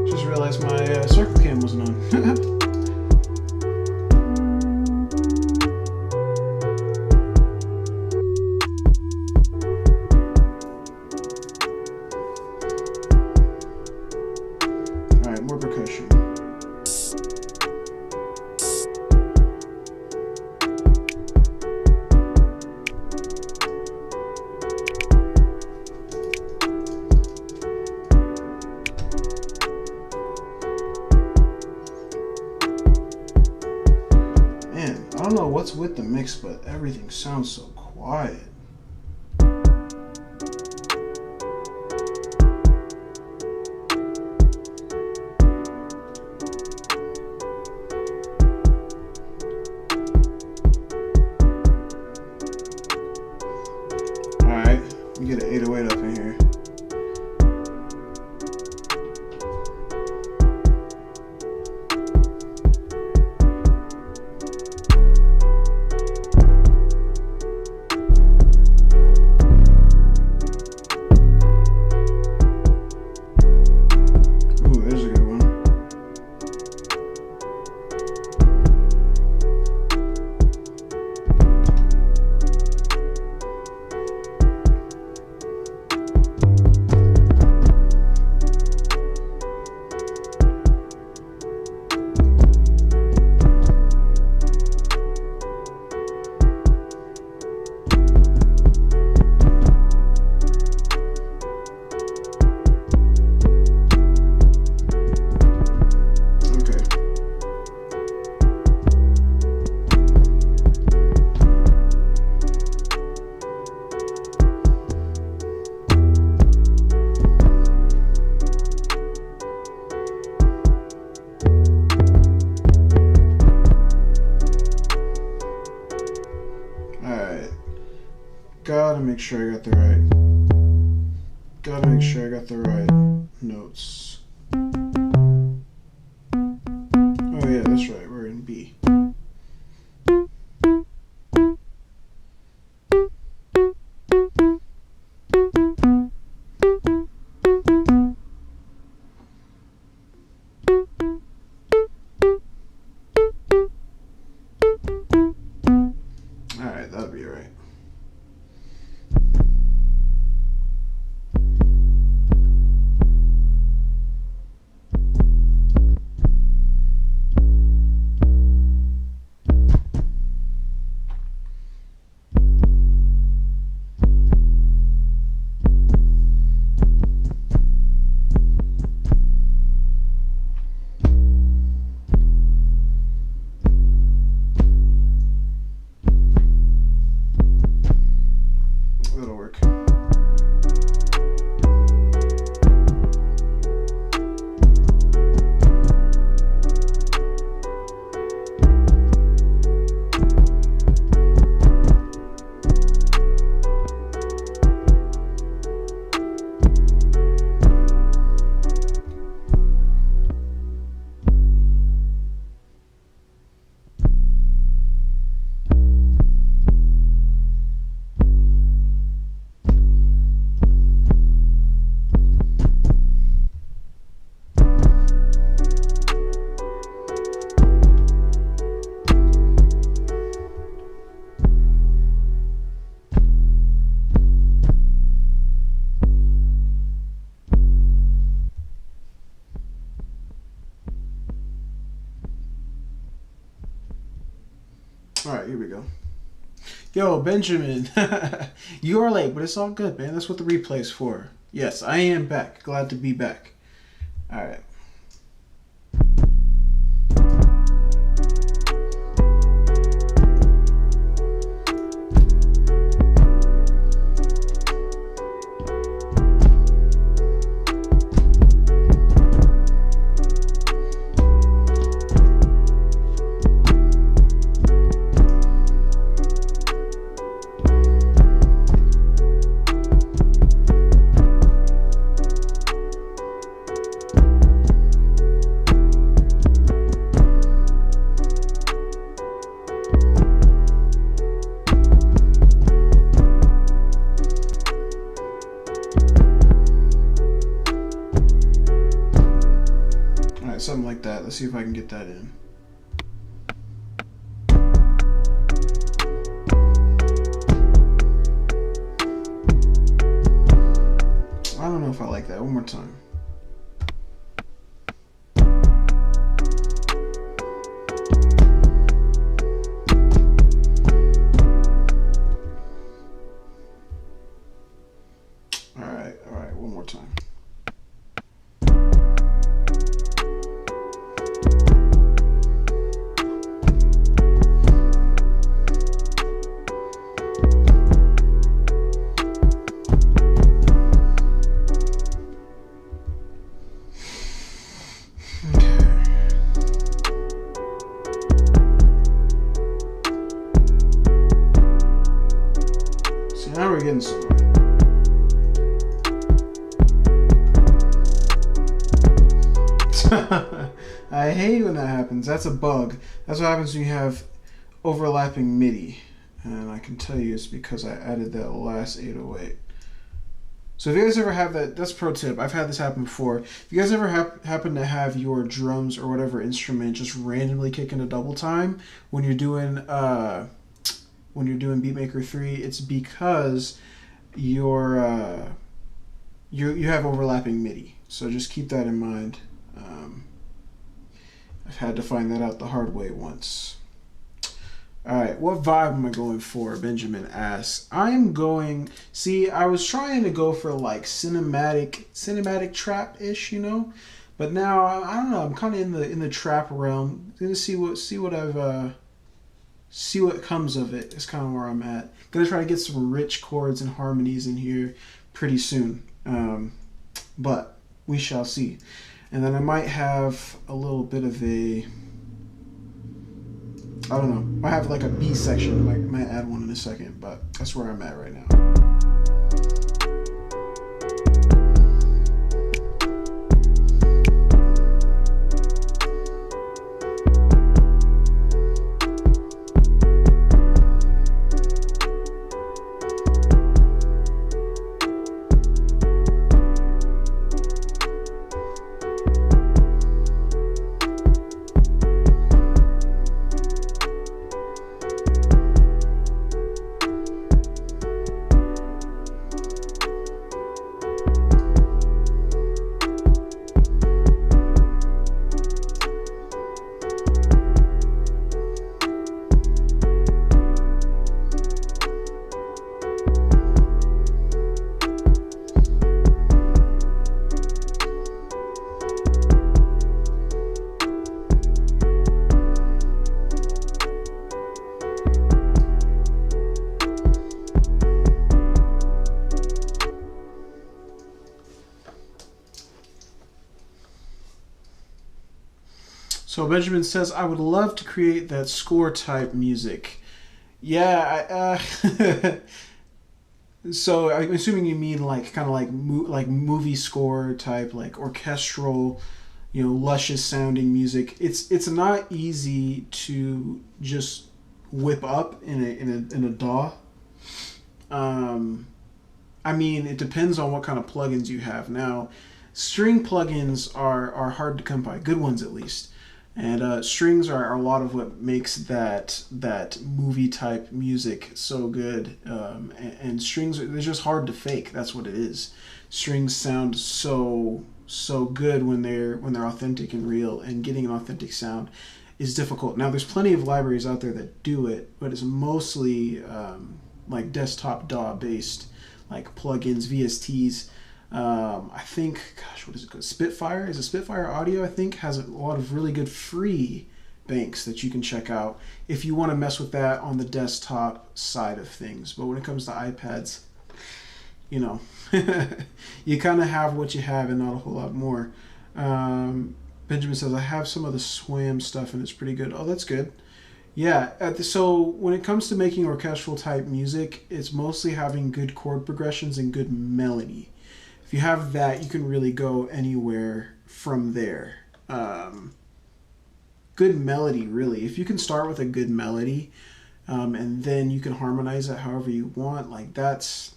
Just realized my circle cam wasn't on. More percussion. Man, I don't know what's with the mix, but everything sounds so quiet. Let me get an 808 up in here. Ooh, there's a good one. Gotta make sure I got the right notes. Oh yeah, that's right, we're in B. Alright, that'll be alright. That'll work. All right, here we go. Yo, Benjamin, you are late, but it's all good, man. That's what the replay's for. Yes, I am back. Glad to be back. All right. Something like that. Let's see if I can get that in. I don't know if I like that. One more time. All right, one more time. Now we're getting somewhere. I hate when that happens. That's a bug. That's what happens when you have overlapping MIDI. And I can tell you it's because I added that last 808. So if you guys ever have that, that's a pro tip. I've had this happen before. If you guys ever happen to have your drums or whatever instrument just randomly kick in a double time when you're doing Beatmaker 3, it's because you have overlapping MIDI. So just keep that in mind. I've had to find that out the hard way once. Alright, what vibe am I going for? Benjamin asks. I'm going... See, I was trying to go for like cinematic trap-ish, you know? But now, I don't know, I'm kind of in the trap realm. Gonna see what comes of it. Is kind of where I'm at. Gonna try to get some rich chords and harmonies in here pretty soon. But we shall see. And then I might have a little bit of a... I don't know. I have like a B section. I might add one in a second, but that's where I'm at right now. So Benjamin says, I would love to create that score type music. Yeah, so I'm assuming you mean like kind of like movie score type, like orchestral, you know, luscious sounding music. It's not easy to just whip up in a DAW. I mean, it depends on what kind of plugins you have. Now, string plugins are hard to come by, good ones at least. And strings are a lot of what makes that movie type music so good. And strings, they're just hard to fake. That's what it is. Strings sound so good when they're authentic and real. And getting an authentic sound is difficult. Now, there's plenty of libraries out there that do it, but it's mostly like desktop DAW based, like plugins, VSTs. I think, gosh, what is it called? Spitfire? Is it Spitfire Audio? I think has a lot of really good free banks that you can check out if you want to mess with that on the desktop side of things. But when it comes to iPads, you know, you kind of have what you have and not a whole lot more. Benjamin says, I have some of the SWAM stuff and it's pretty good. Oh, that's good. Yeah, so when it comes to making orchestral type music, it's mostly having good chord progressions and good melody. If you have that, you can really go anywhere from there. Good melody, really. If you can start with a good melody, and then you can harmonize it however you want, like that's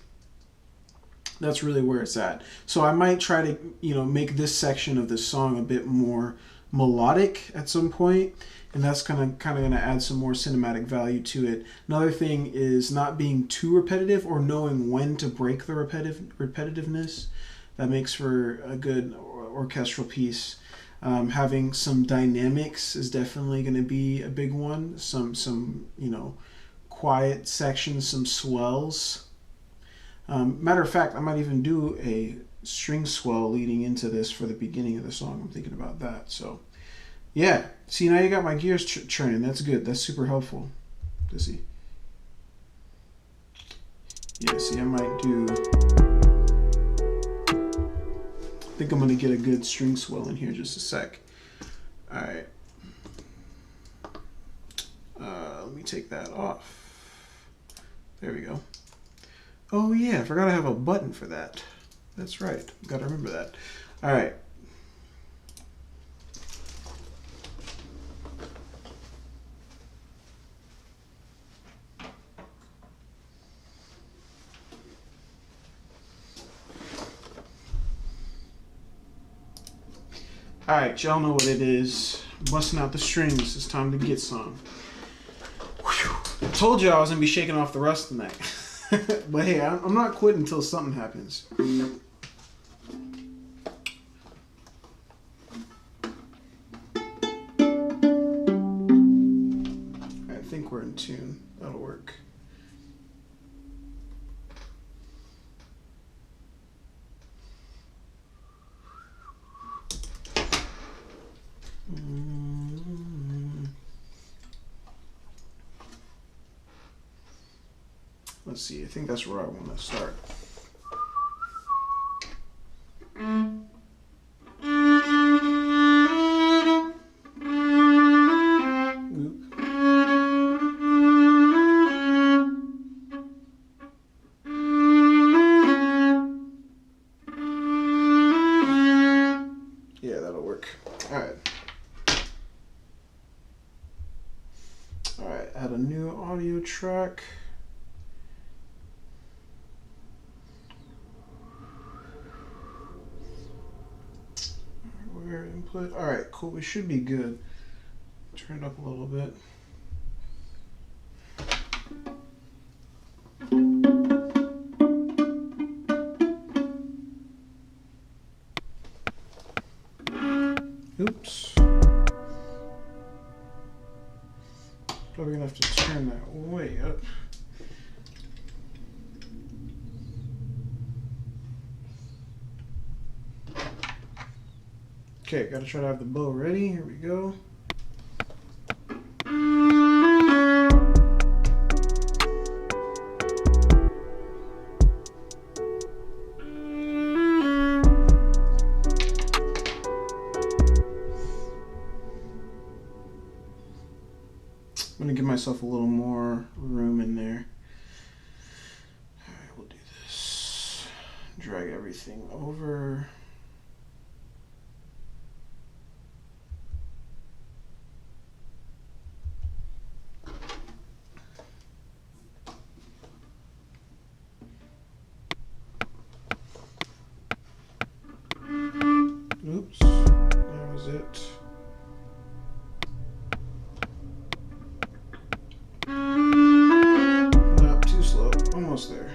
really where it's at. So I might try to, make this section of this song a bit more melodic at some point, and that's kind of going to add some more cinematic value to it. Another thing is not being too repetitive or knowing when to break the repetitiveness. That makes for a good orchestral piece. Having some dynamics is definitely going to be a big one. Some quiet sections, some swells. Matter of fact, I might even do a string swell leading into this for the beginning of the song. I'm thinking about that. So, yeah. See, now you got my gears churning. That's good. That's super helpful to see. Yeah, see, I might do... I think I'm going to get a good string swell in here just a sec. All right. Let me take that off. There we go. Oh yeah, I forgot I have a button for that. That's right. Got to remember that. All right. All right, y'all know what it is. Busting out the strings. It's time to get some. Whew. I told you I was gonna be shaking off the rust tonight. But hey, I'm not quitting until something happens. I think we're in tune. That'll work. Let's see, I think that's where I want to start. Yeah, that'll work. All right. All right, add a new audio track. Input. All right, cool. We should be good. Turn it up a little bit. Oops. Probably gonna have to turn that way up. Okay, gotta try to have the bow ready. Here we go. I'm gonna give myself a little more room in there. All right, we'll do this. Drag everything over. Oops, that was it. Not too slow, almost there.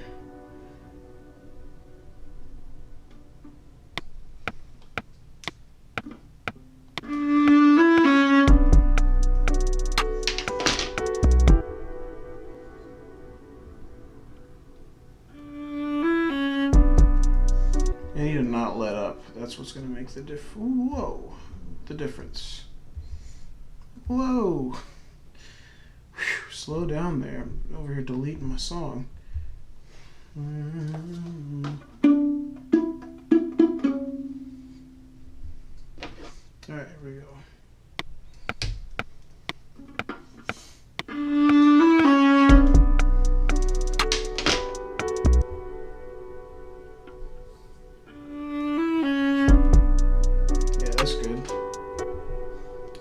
that's what's gonna make the whoa, the difference. Whoa. Whew, slow down there. I'm over here deleting my song. All right, here we go. Yeah, that's good.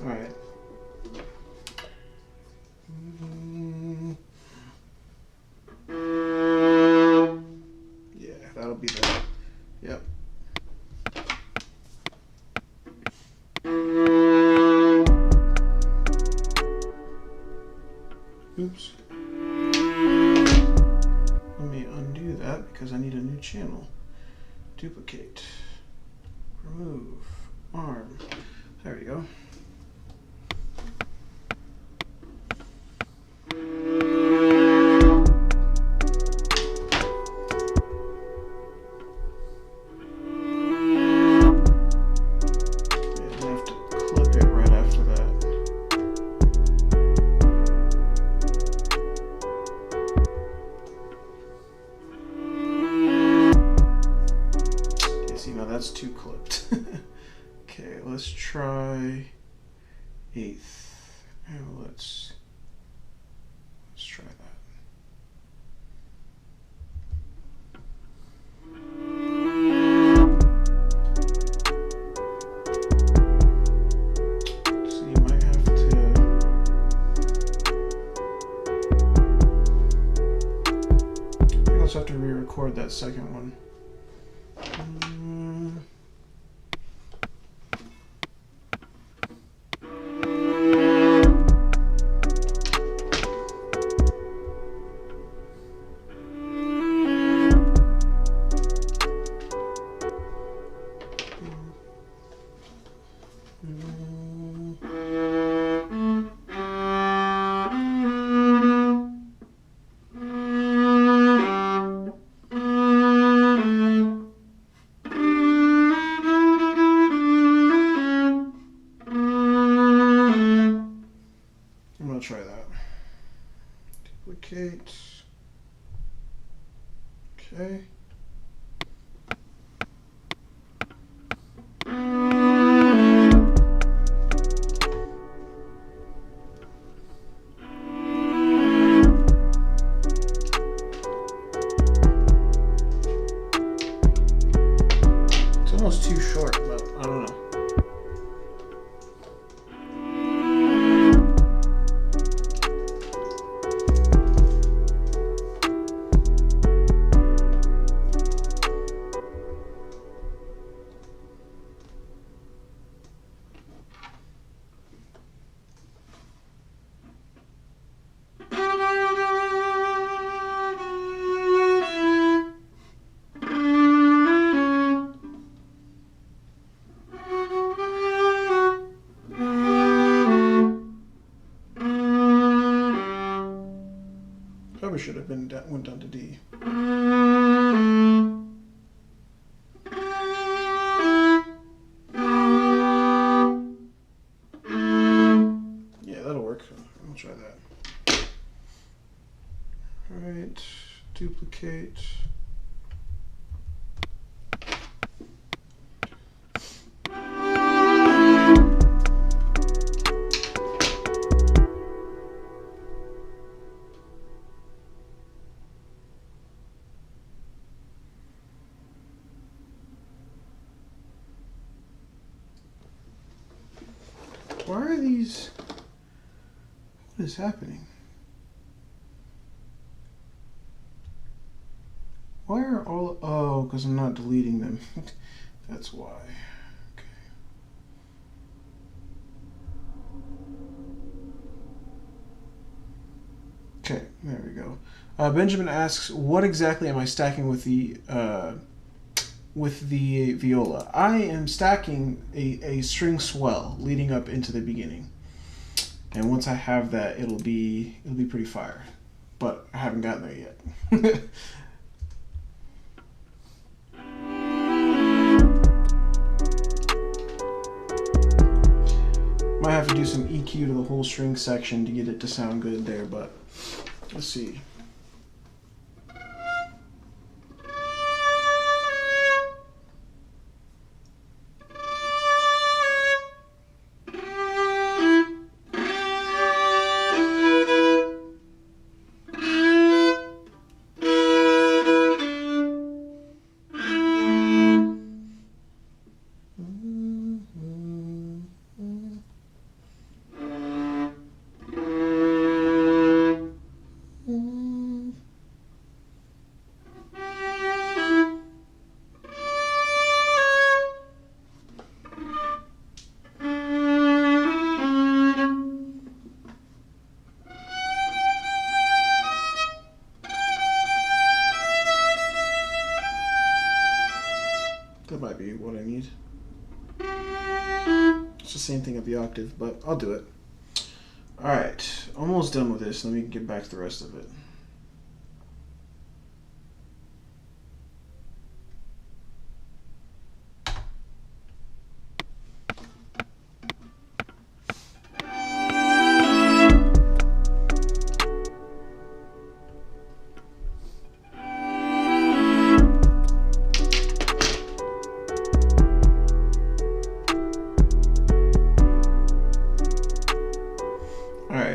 All right. Yeah, that'll be that. Yep. Oops. Let me undo that because I need a new channel. Duplicate. Remove. Arm. There we go. That's too clipped. Okay, let's try 8th. And let's try that. So you might have to. I think I'll just have to re-record that second one. Try that. Duplicate. Okay. It's almost too short, but I don't know. Probably should have been went down to D. Yeah, that'll work. I'll try that. All right, duplicate. Why are these? What is happening? Why are all? Oh, because I'm not deleting them. That's why. Okay, there we go. Benjamin asks, "What exactly am I stacking with the viola?" I am stacking a string swell leading up into the beginning, and once I have that, it'll be pretty fire. But I haven't gotten there yet. Might have to do some EQ to the whole string section to get it to sound good there, but let's see. That might be what I need. It's the same thing at the octave, but I'll do it. Alright, almost done with this. Let me get back to the rest of it.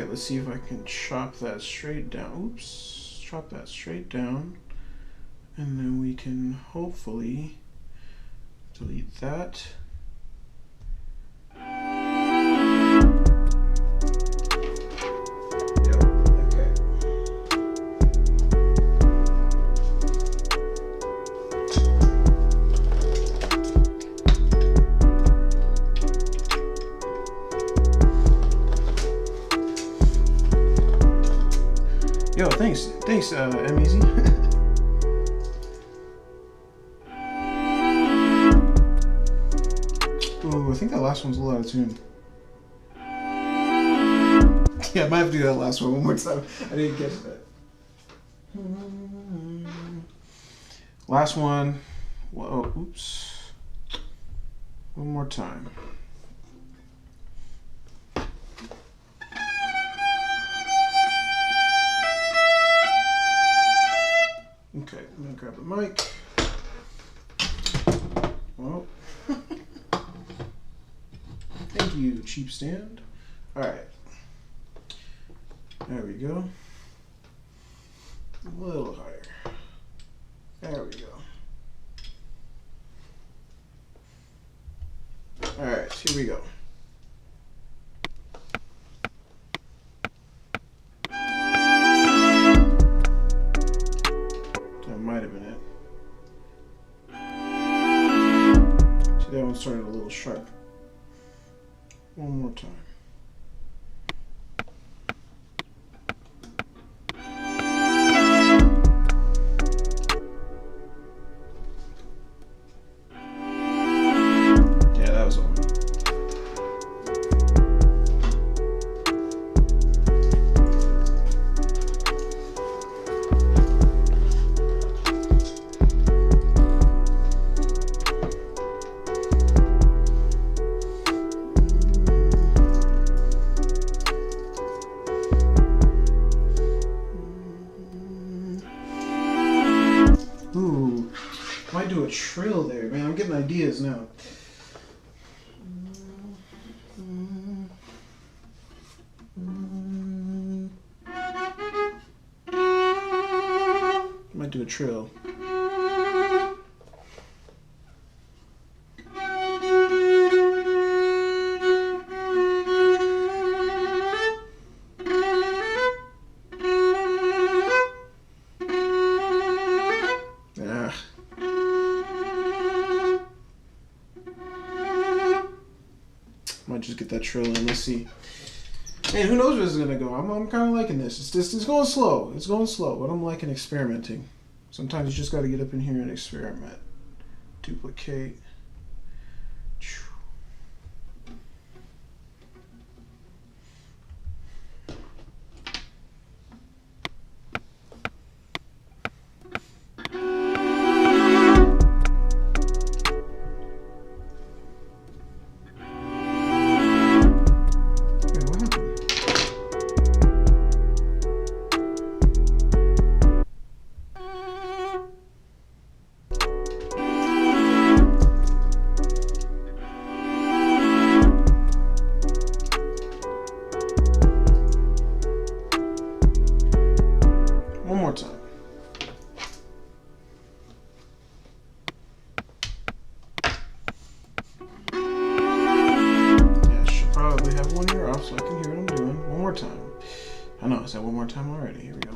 Let's see if I can chop that straight down. Oops, chop that straight down. And then we can hopefully delete that. Yep, okay. Yo, thanks, M-Easy. Ooh, I think that last one's a little out of tune. Yeah, I might have to do that last one more time. I didn't catch that. Last one. Whoa, oops. One more time. Okay, I'm gonna grab the mic. Well, thank you, cheap stand. All right, there we go. A little higher. There we go. All right, here we go. That one started a little sharp. One more time. Yeah, that was all. Ooh, might do a trill there, man. I'm getting ideas now. Might do a trill. Might just get that trill in. Let's see. Man, who knows where this is gonna go? I'm kind of liking this. It's going slow. It's going slow, but I'm liking experimenting. Sometimes you just got to get up in here and experiment. Duplicate. can hear what I'm doing. One more time. I know, I said one more time already. Here we go.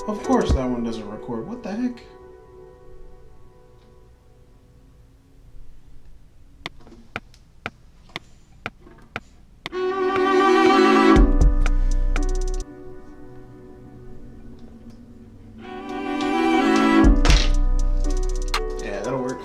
Of course that one doesn't record. What the heck? Yeah, that'll work.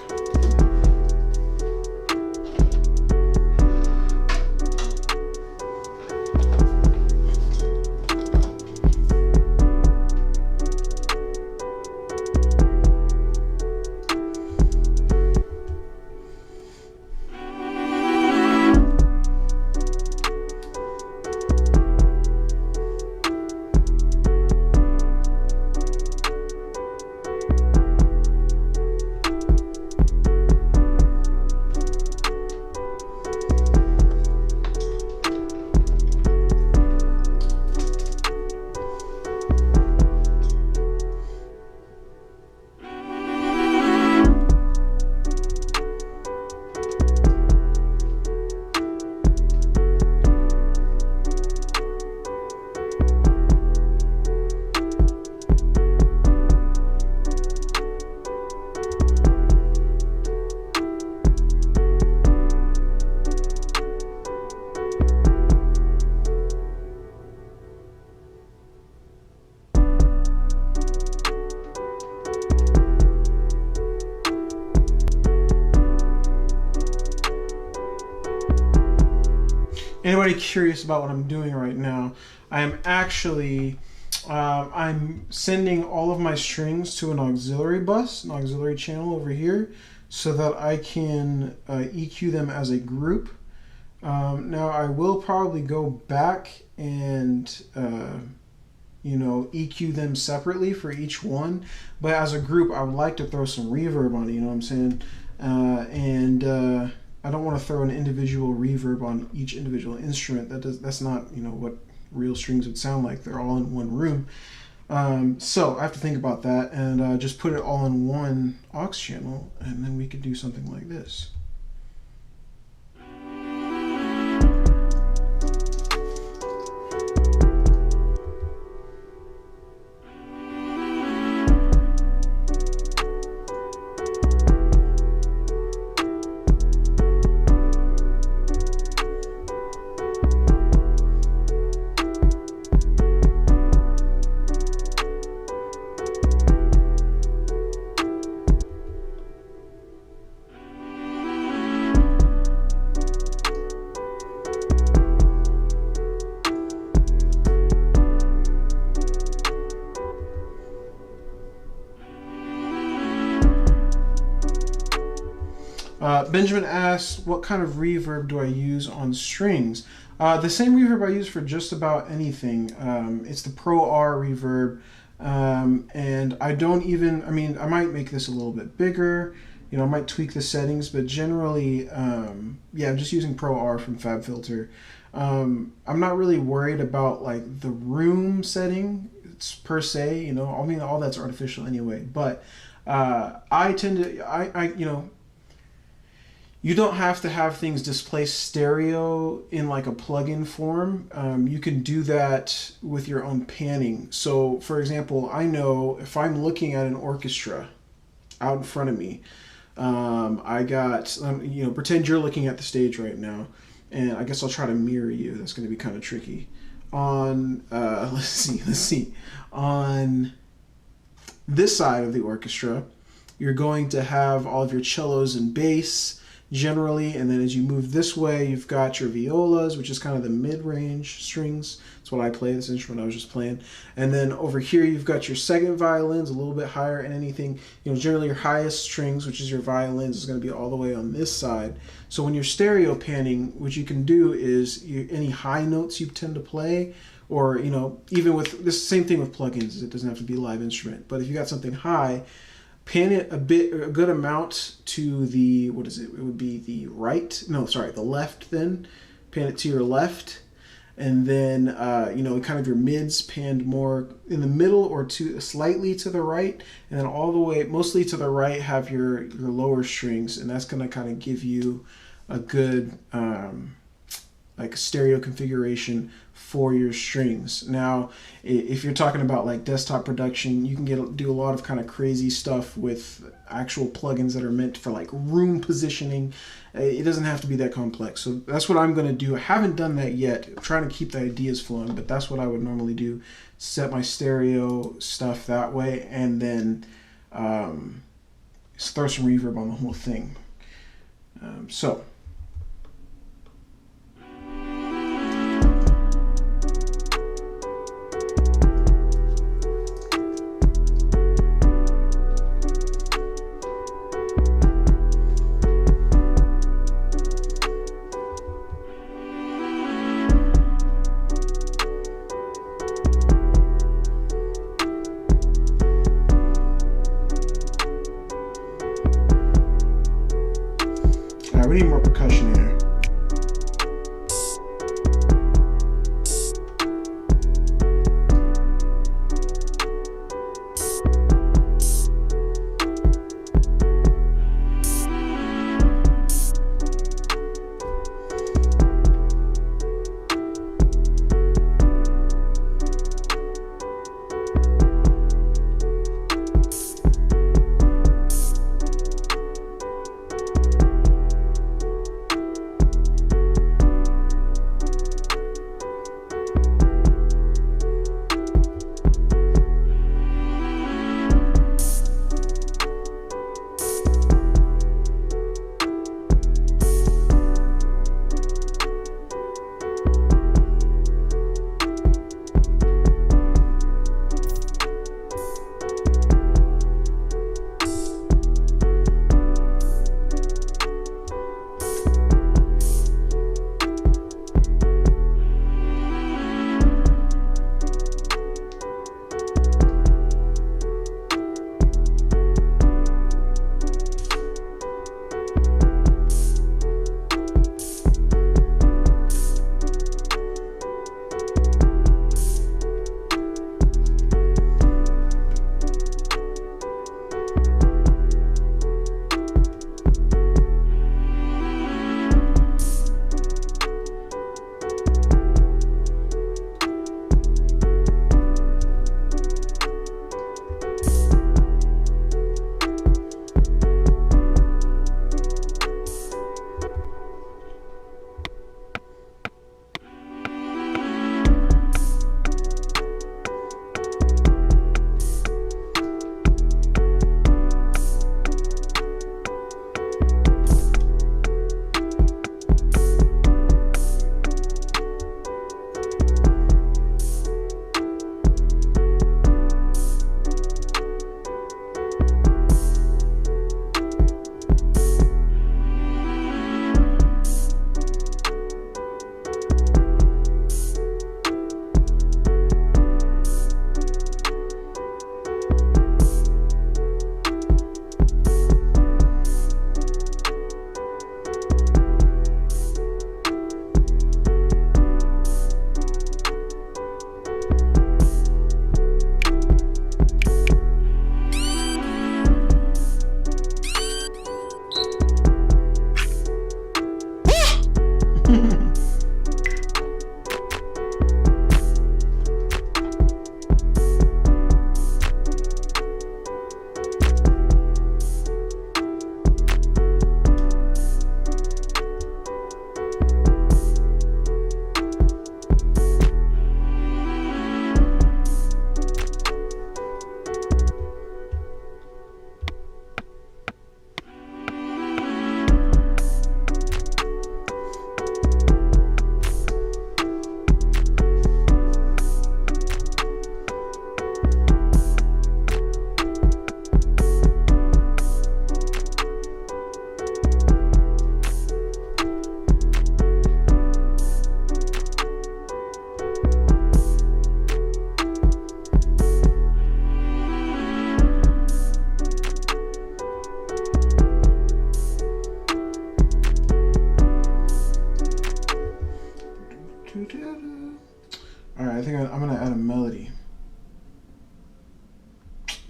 Anybody curious about what I'm doing right now? I am actually, I'm sending all of my strings to an auxiliary bus, an auxiliary channel over here, so that I can EQ them as a group. Now I will probably go back and you know, EQ them separately for each one, but as a group I would like to throw some reverb on it, you know what I'm saying? I don't want to throw an individual reverb on each individual instrument. That's not, you know, what real strings would sound like. They're all in one room. So I have to think about that and just put it all in one aux channel, and then we could do something like this. Benjamin asks, what kind of reverb do I use on strings? The same reverb I use for just about anything. It's the Pro R reverb, and I don't even, I mean, I might make this a little bit bigger, you know, I might tweak the settings, but generally, yeah, I'm just using Pro R from FabFilter. I'm not really worried about like the room setting per se, you know, I mean, all that's artificial anyway, but I tend to, you know, you don't have to have things display stereo in like a plugin form. You can do that with your own panning. So for example, I know if I'm looking at an orchestra out in front of me, I got, you know, pretend you're looking at the stage right now, and I guess I'll try to mirror you. That's going to be kind of tricky. On, let's see. On this side of the orchestra, you're going to have all of your cellos and bass, generally, and then as you move this way, you've got your violas, which is kind of the mid-range strings. That's what I play, this instrument I was just playing. And then over here, you've got your second violins, a little bit higher, and anything, you know, generally your highest strings, which is your violins, is going to be all the way on this side. So when you're stereo panning, what you can do is any high notes you tend to play, or, you know, even with this same thing with plugins, it doesn't have to be a live instrument, but if you got something high, pan it a good amount to the, what is it? It would be the right, no, sorry, the left then. Pan it to your left, and then you know, kind of your mids panned more in the middle or slightly to the right, and then all the way mostly to the right have your lower strings, and that's going to kind of give you a good like stereo configuration for your strings. Now, if you're talking about like desktop production, you can do a lot of kind of crazy stuff with actual plugins that are meant for like room positioning. It doesn't have to be that complex. So that's what I'm going to do. I haven't done that yet. I'm trying to keep the ideas flowing, but that's what I would normally do. Set my stereo stuff that way, and then throw some reverb on the whole thing. So we need more percussion here.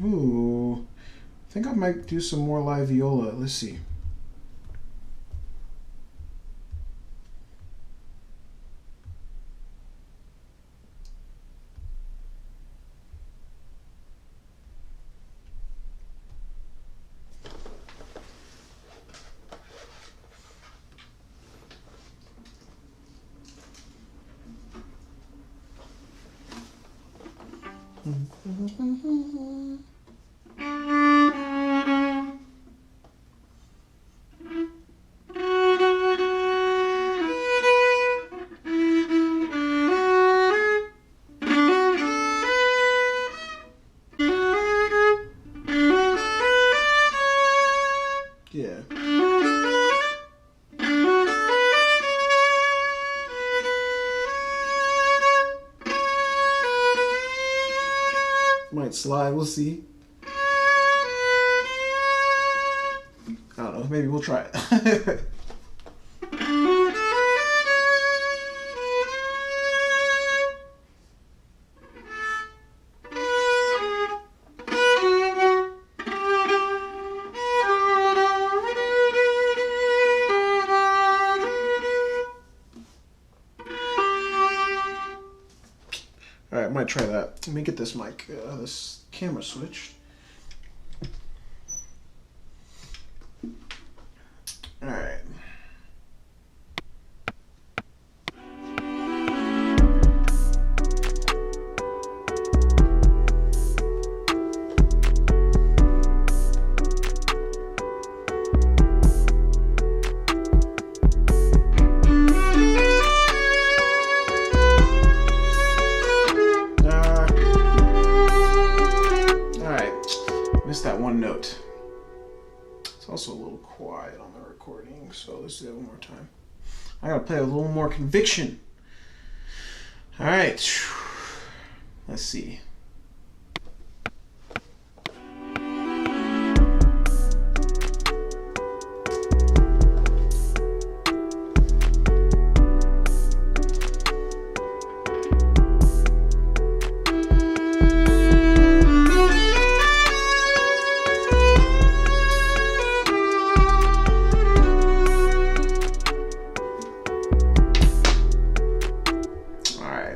Ooh. I think I might do some more live viola. Let's see. Yeah. Might slide, we'll see. I don't know, maybe we'll try it. Alright, I might try that. Let me get this mic, this camera switched. Alright. Missed that one note. It's also a little quiet on the recording, so let's do it one more time. I gotta play a little more conviction. All right, let's see.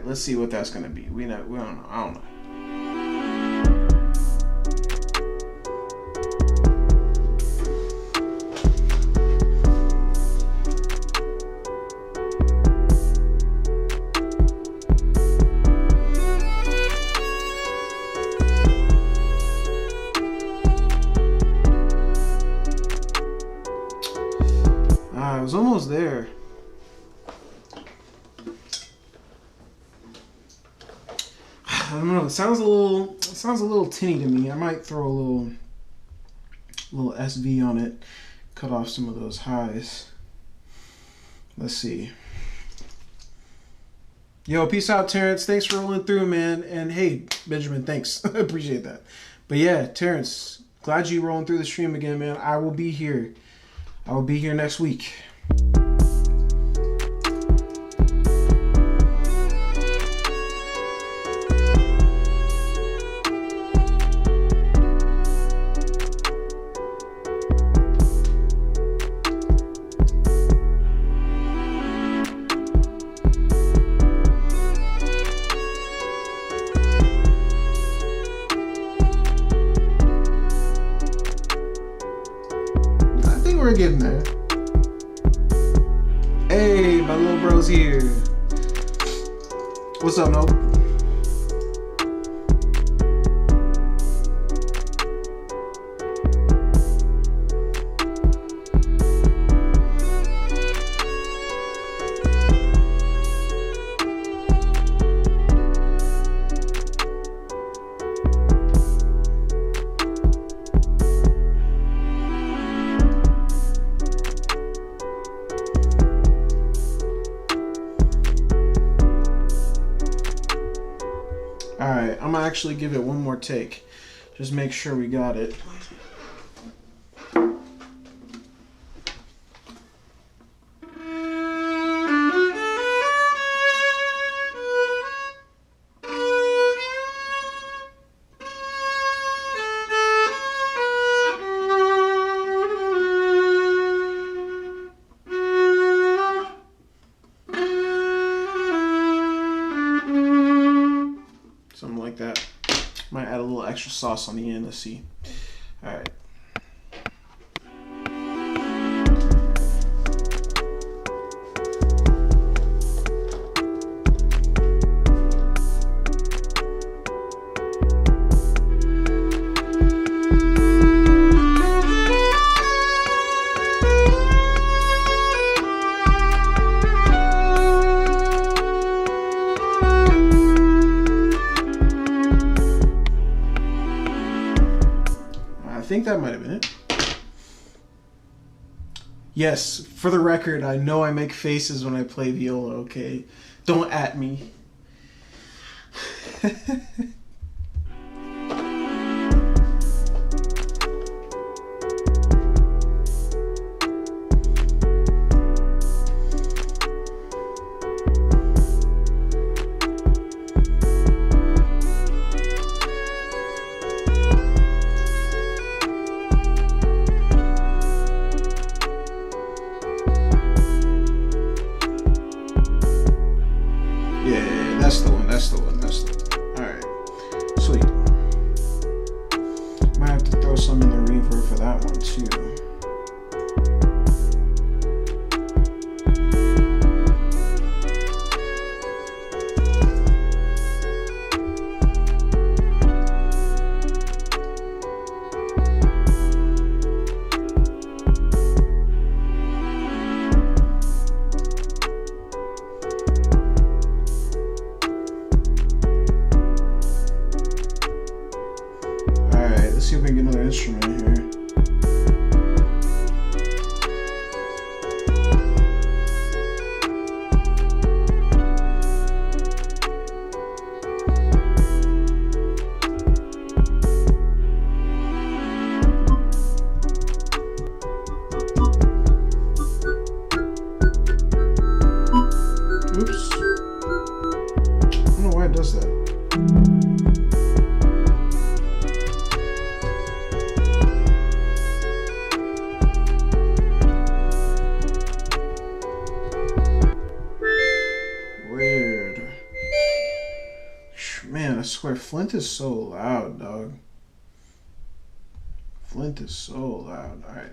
Let's see what that's gonna be. We don't know. I don't know. I was almost there. I don't know. It sounds a little tinny to me. I might throw a little SV on it, cut off some of those highs. Let's see. Yo, peace out, Terrence. Thanks for rolling through, man. And hey, Benjamin, thanks. I appreciate that. But yeah, Terrence, glad you rolling through the stream again, man. I will be here. I will be here next week. We're getting there. Hey, my little bro's here. What's up, Nope? Alright, I'm gonna actually give it one more take. Just make sure we got it. sauce on the end. Let's see. All right. I think that might have been it. Yes, for the record, I know I make faces when I play viola, okay? Don't at me. That's the one. Alright. Sweet. Might have to throw some in the reverb for that one too. Let's see if we can get another instrument here. Oops. I don't know why it does that. Man, I swear, Flint is so loud, dog. Flint is so loud. All right.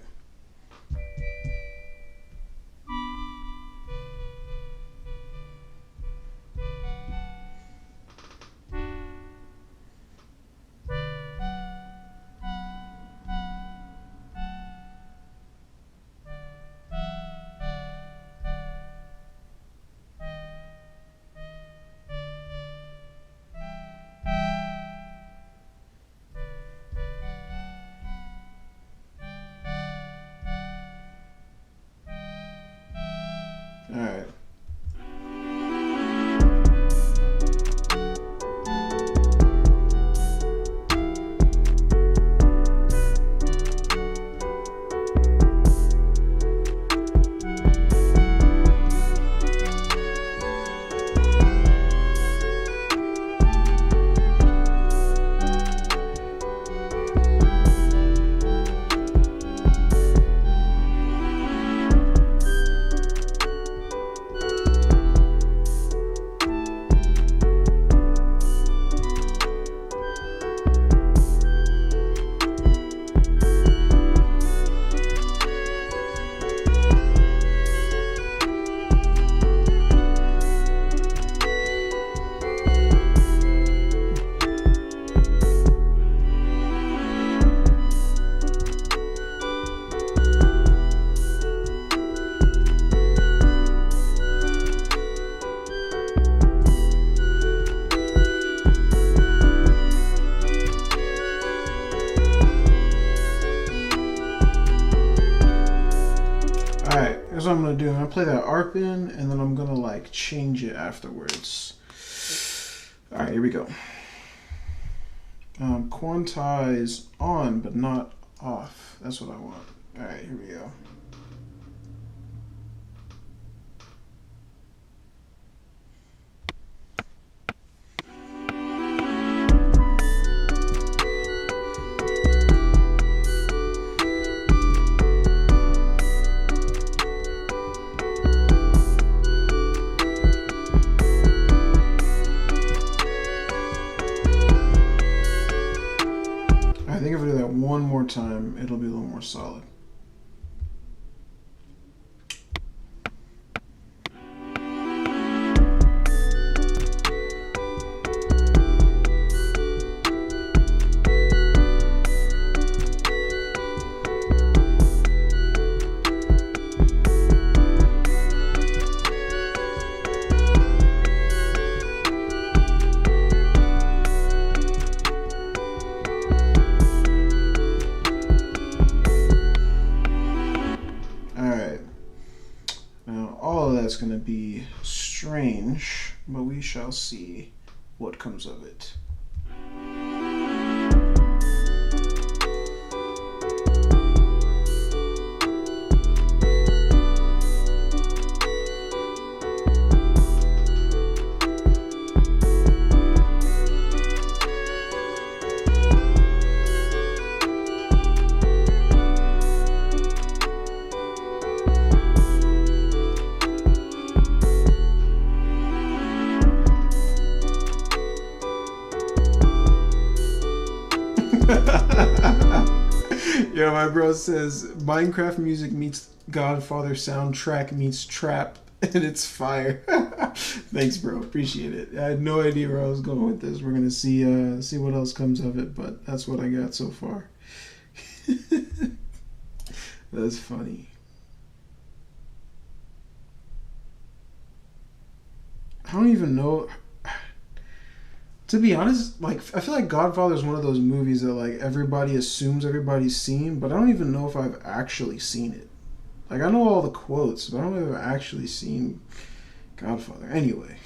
All right. Here's what I'm gonna do. I'm gonna play that ARP in, and then I'm gonna like change it afterwards. All right, here we go. Quantize on, but not off. That's what I want. All right, here we go. think if I do that one more time, it'll be a little more solid. That's going to be strange, but we shall see what comes of it. Yeah, my bro says Minecraft music meets Godfather soundtrack meets trap, and it's fire. Thanks, bro. Appreciate it. I had no idea where I was going with this. We're gonna see what else comes of it, but that's what I got so far. That's funny. I don't even know. To be honest, like, I feel like Godfather is one of those movies that, like, everybody assumes everybody's seen, but I don't even know if I've actually seen it. Like, I know all the quotes, but I don't know if I've actually seen Godfather. Anyway.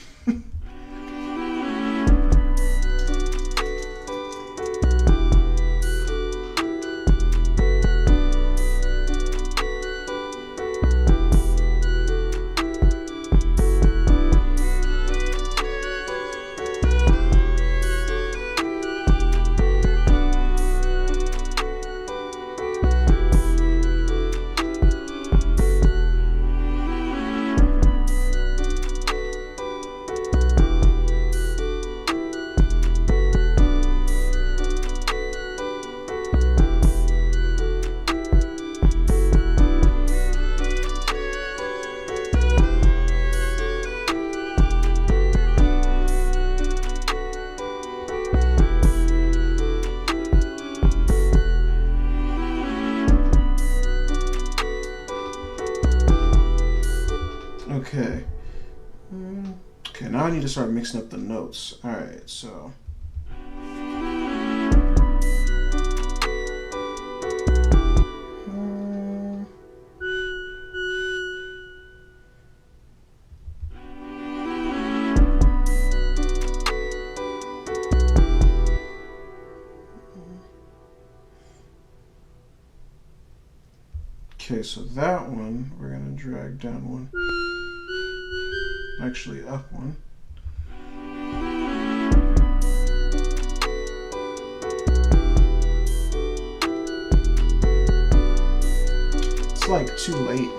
Okay. Okay, now I need to start mixing up the notes. Alright, so. Okay, so that one, we're going to drag down one. Actually, up one. It's like too late.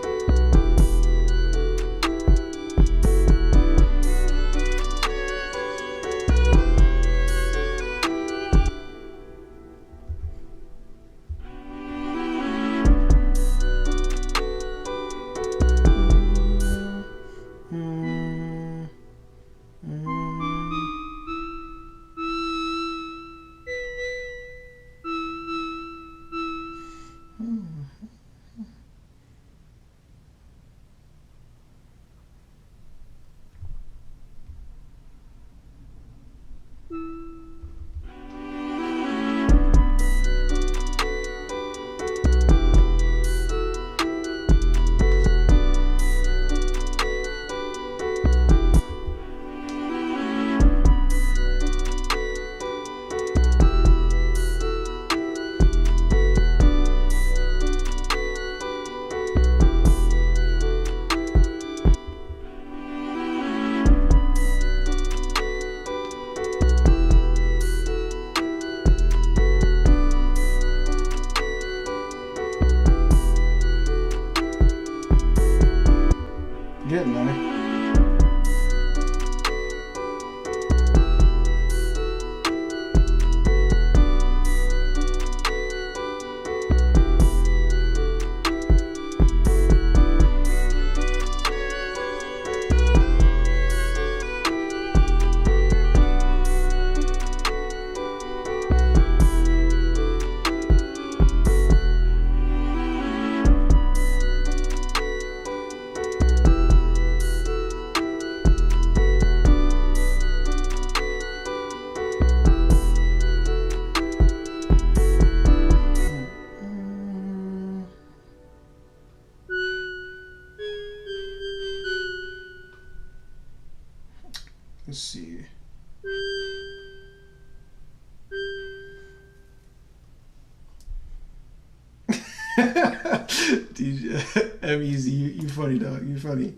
DJ M-Easy, you funny, dog. You funny.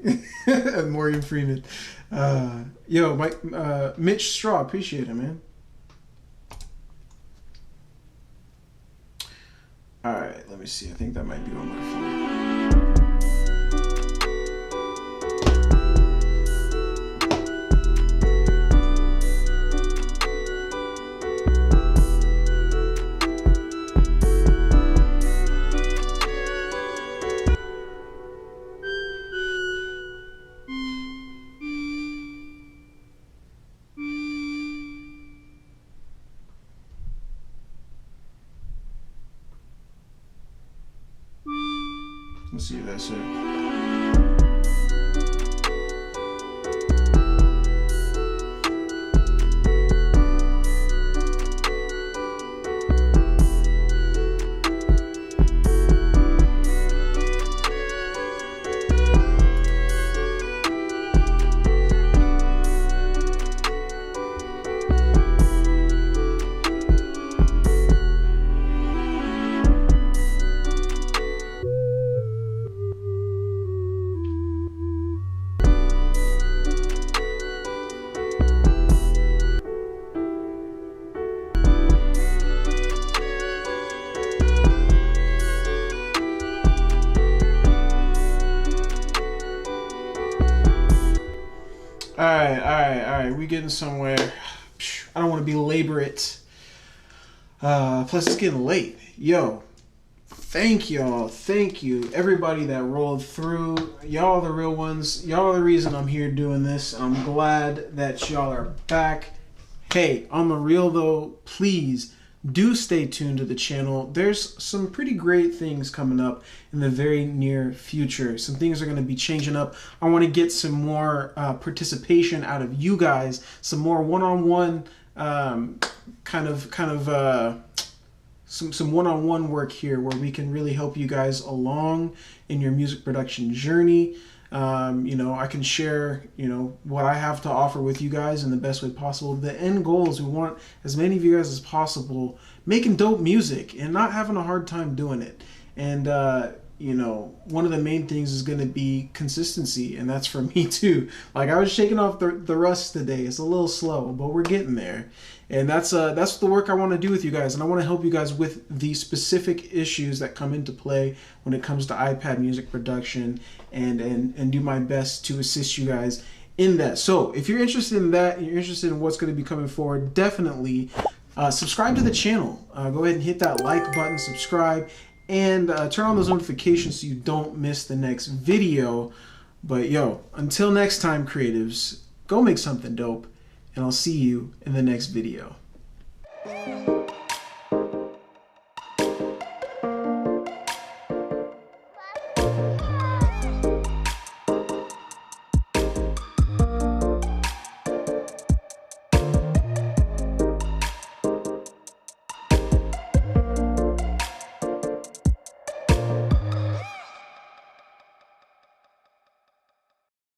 Morgan Freeman. Yo, Mike, Mitch Straw, appreciate it, man. All right, let me see. I think that might be on my phone. Let's see if that's it. All right. We getting somewhere. I don't want to belabor it. Plus, it's getting late. Yo, thank y'all. Thank you, everybody that rolled through. Y'all are the real ones. Y'all are the reason I'm here doing this. I'm glad that y'all are back. Hey, on the real though, please do stay tuned to the channel. There's some pretty great things coming up in the very near future. Some things are going to be changing up. I want to get some more participation out of you guys, some more one-on-one some one-on-one work here where we can really help you guys along in your music production journey. You know, I can share, you know, what I have to offer with you guys in the best way possible. The end goal is we want as many of you guys as possible making dope music and not having a hard time doing it. And, you know, one of the main things is going to be consistency, and that's for me too. Like, I was shaking off the rust today. It's a little slow, but we're getting there. And that's the work I want to do with you guys, and I want to help you guys with the specific issues that come into play when it comes to iPad music production, and do my best to assist you guys in that. So if you're interested in that, and you're interested in what's going to be coming forward, definitely subscribe to the channel. Go ahead and hit that like button, subscribe, and turn on those notifications so you don't miss the next video. But yo, until next time, creatives, go make something dope, and I'll see you in the next video.